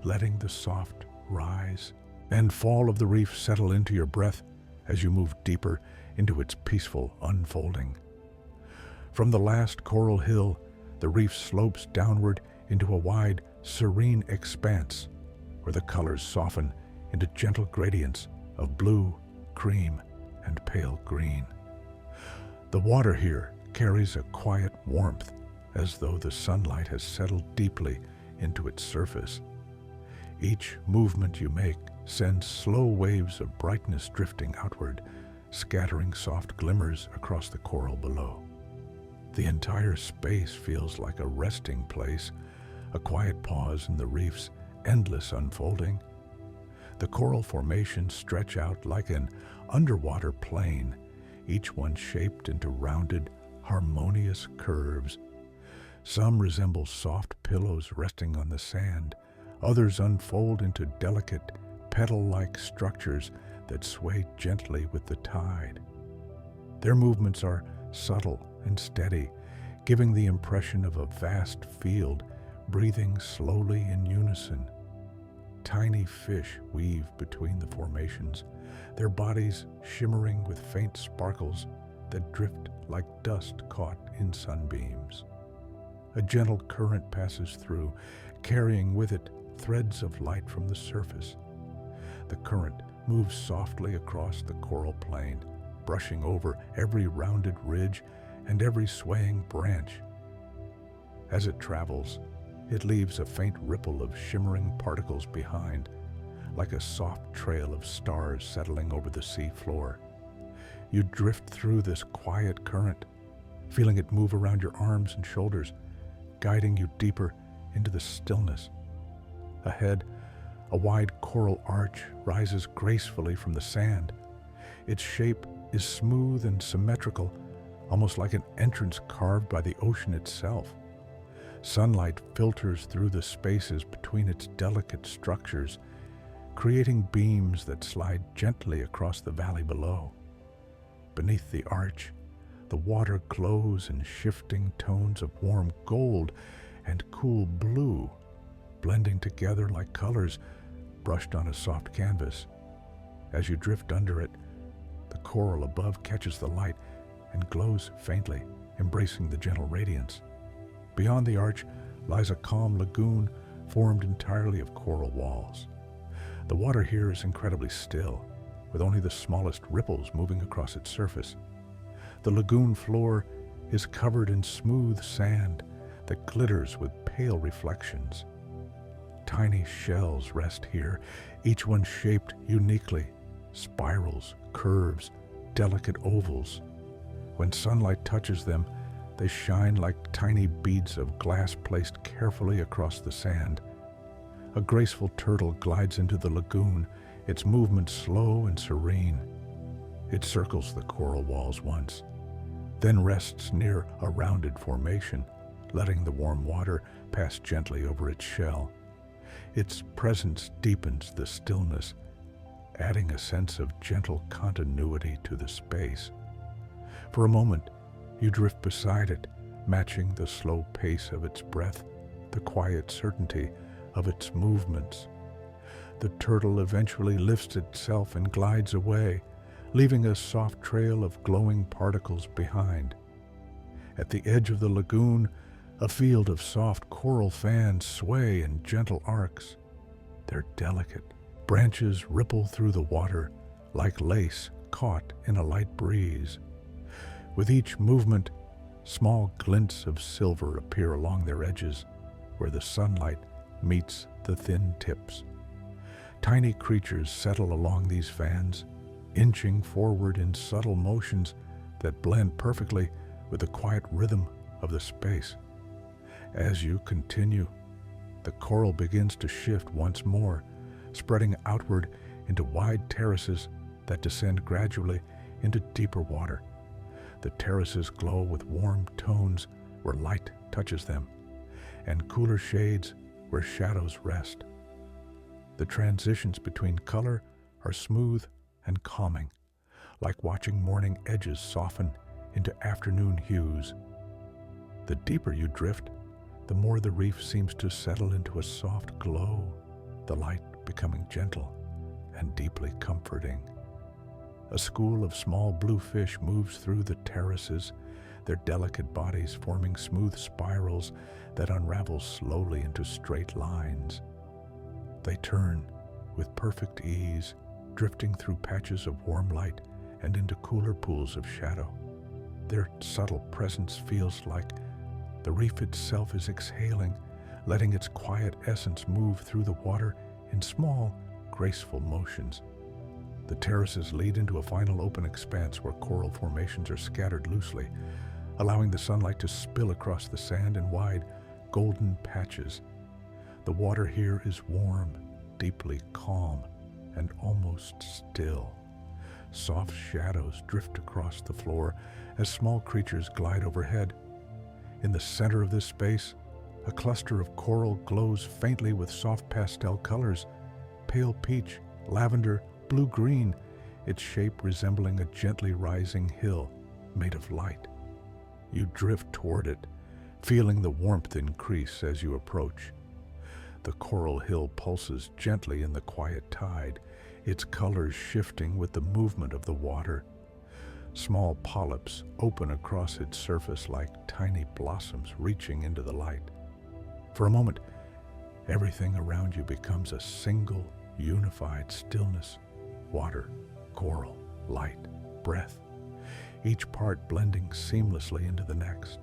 letting the soft rise and fall of the reef settle into your breath as you move deeper into its peaceful unfolding. From the last coral hill, the reef slopes downward into a wide, serene expanse where the colors soften into gentle gradients of blue, cream, and pale green. The water here carries a quiet warmth as though the sunlight has settled deeply into its surface. Each movement you make sends slow waves of brightness drifting outward, scattering soft glimmers across the coral below. The entire space feels like a resting place, a quiet pause in the reef's endless unfolding. The coral formations stretch out like an underwater plane, each one shaped into rounded, harmonious curves. Some resemble soft pillows resting on the sand, others unfold into delicate, petal-like structures that sway gently with the tide. Their movements are subtle and steady, giving the impression of a vast field breathing slowly in unison. Tiny fish weave between the formations, their bodies shimmering with faint sparkles that drift like dust caught in sunbeams. A gentle current passes through, carrying with it threads of light from the surface. The current moves softly across the coral plain, brushing over every rounded ridge and every swaying branch. As it travels, it leaves a faint ripple of shimmering particles behind, like a soft trail of stars settling over the sea floor. You drift through this quiet current, feeling it move around your arms and shoulders, guiding you deeper into the stillness. Ahead, a wide coral arch rises gracefully from the sand. Its shape is smooth and symmetrical, almost like an entrance carved by the ocean itself. Sunlight filters through the spaces between its delicate structures, creating beams that slide gently across the valley below. Beneath the arch, the water glows in shifting tones of warm gold and cool blue, blending together like colors brushed on a soft canvas. As you drift under it, the coral above catches the light and glows faintly, embracing the gentle radiance. Beyond the arch lies a calm lagoon formed entirely of coral walls. The water here is incredibly still, with only the smallest ripples moving across its surface. The lagoon floor is covered in smooth sand that glitters with pale reflections. Tiny shells rest here, each one shaped uniquely, spirals, curves, delicate ovals. When sunlight touches them, they shine like tiny beads of glass placed carefully across the sand. A graceful turtle glides into the lagoon, its movement slow and serene. It circles the coral walls once, then rests near a rounded formation, letting the warm water pass gently over its shell. Its presence deepens the stillness, adding a sense of gentle continuity to the space. For a moment, you drift beside it, matching the slow pace of its breath, the quiet certainty of its movements. The turtle eventually lifts itself and glides away, leaving a soft trail of glowing particles behind. At the edge of the lagoon, a field of soft coral fans sway in gentle arcs. Their delicate branches ripple through the water like lace caught in a light breeze. With each movement, small glints of silver appear along their edges, where the sunlight meets the thin tips. Tiny creatures settle along these fans, inching forward in subtle motions that blend perfectly with the quiet rhythm of the space. As you continue, the coral begins to shift once more, spreading outward into wide terraces that descend gradually into deeper water. The terraces glow with warm tones where light touches them, and cooler shades where shadows rest. The transitions between color are smooth and calming, like watching morning edges soften into afternoon hues. The deeper you drift, the more the reef seems to settle into a soft glow, the light becoming gentle and deeply comforting. A school of small blue fish moves through the terraces, their delicate bodies forming smooth spirals that unravel slowly into straight lines. They turn with perfect ease, drifting through patches of warm light and into cooler pools of shadow. Their subtle presence feels like The reef itself is exhaling, letting its quiet essence move through the water in small, graceful motions. The terraces lead into a final open expanse where coral formations are scattered loosely, allowing the sunlight to spill across the sand in wide, golden patches. The water here is warm, deeply calm, and almost still. Soft shadows drift across the floor as small creatures glide overhead. In the center of this space, a cluster of coral glows faintly with soft pastel colors, pale peach, lavender, blue-green, its shape resembling a gently rising hill made of light. You drift toward it, feeling the warmth increase as you approach. The coral hill pulses gently in the quiet tide, its colors shifting with the movement of the water. Small polyps open across its surface like tiny blossoms reaching into the light. For a moment, everything around you becomes a single, unified stillness. Water, coral, light, breath, each part blending seamlessly into the next.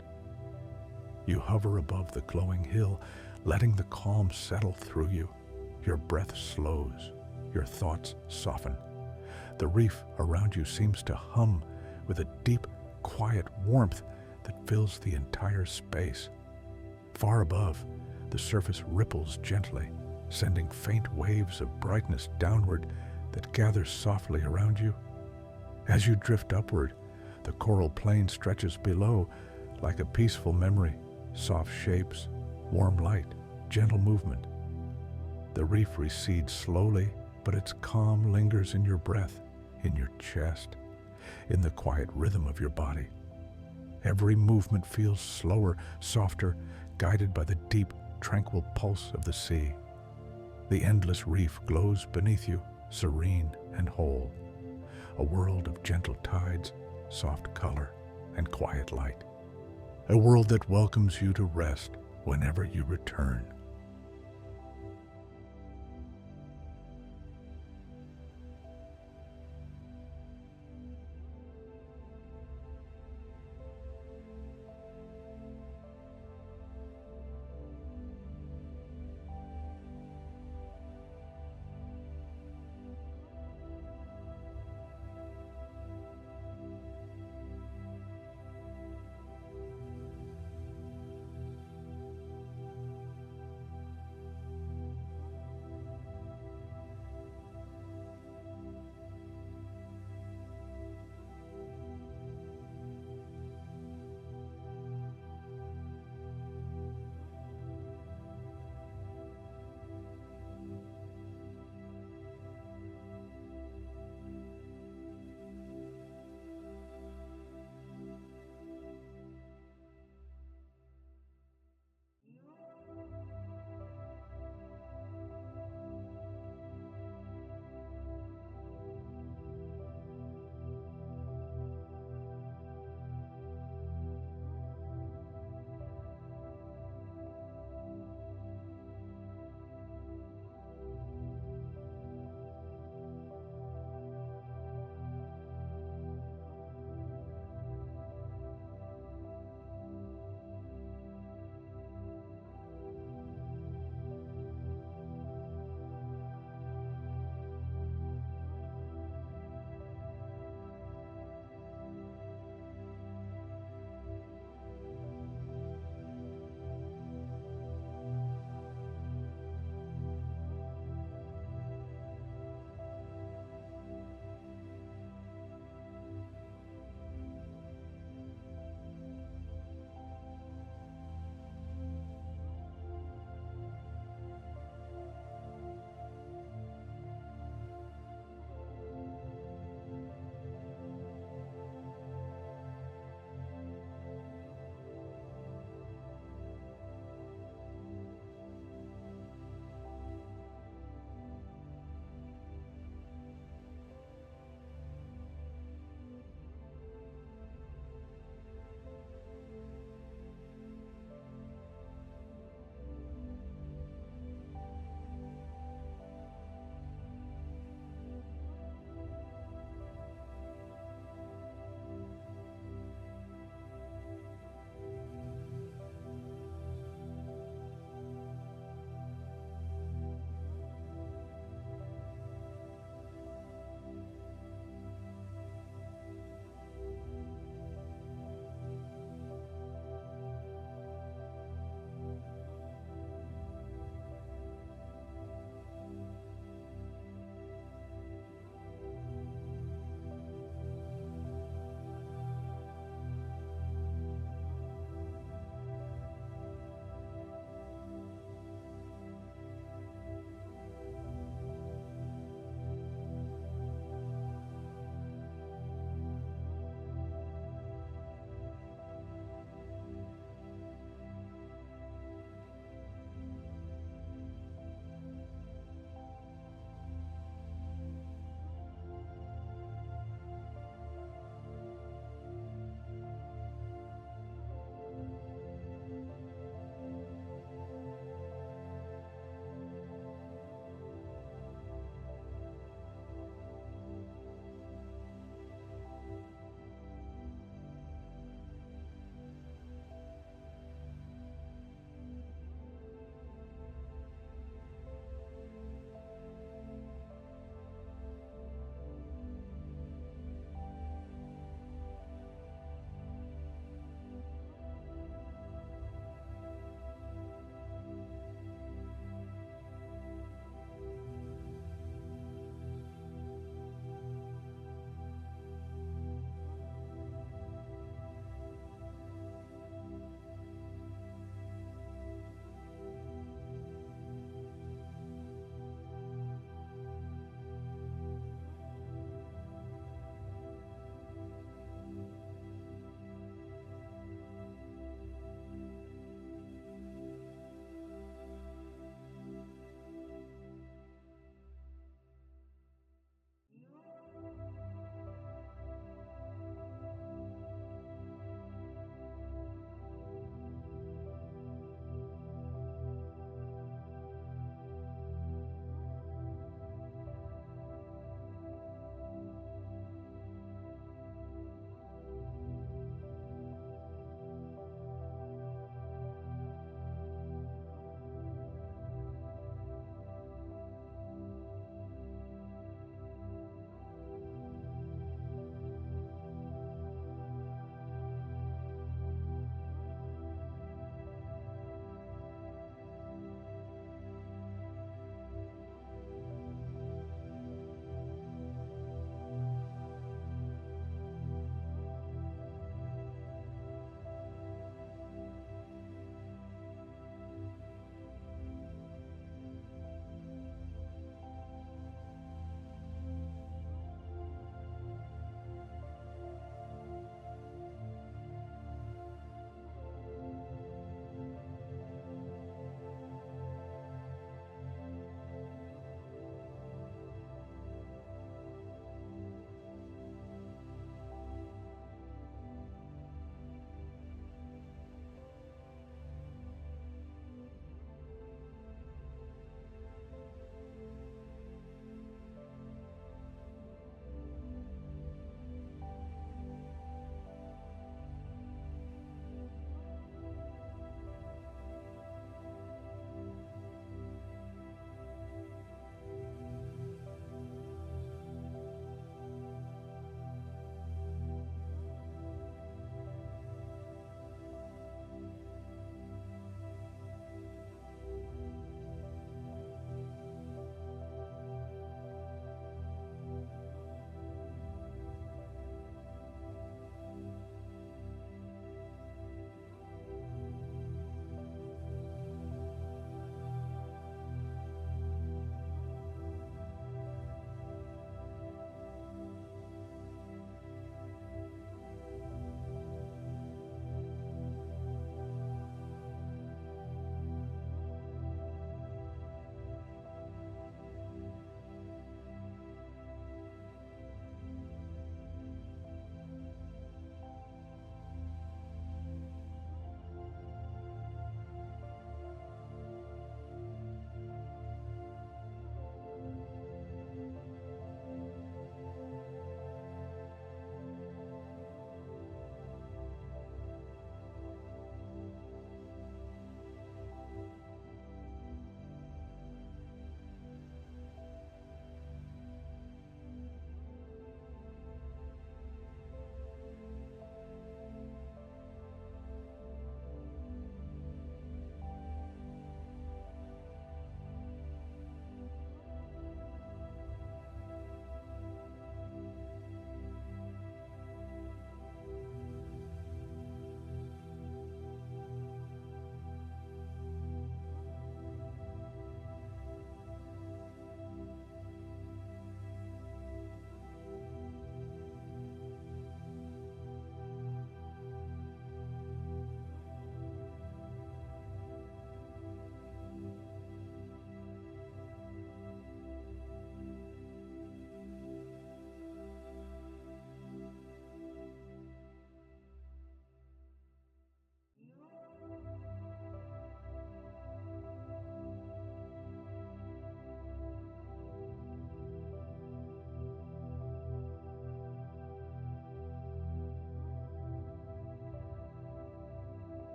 You hover above the glowing hill, letting the calm settle through you. Your breath slows, your thoughts soften. The reef around you seems to hum with a deep, quiet warmth that fills the entire space. Far above, the surface ripples gently, sending faint waves of brightness downward that gather softly around you. As you drift upward, the coral plain stretches below like a peaceful memory, soft shapes, warm light, gentle movement. The reef recedes slowly, but its calm lingers in your breath, in your chest, in the quiet rhythm of your body. Every movement feels slower, softer, guided by the deep, tranquil pulse of the sea. The endless reef glows beneath you, serene and whole, a world of gentle tides, soft color, and quiet light. A world that welcomes you to rest whenever you return.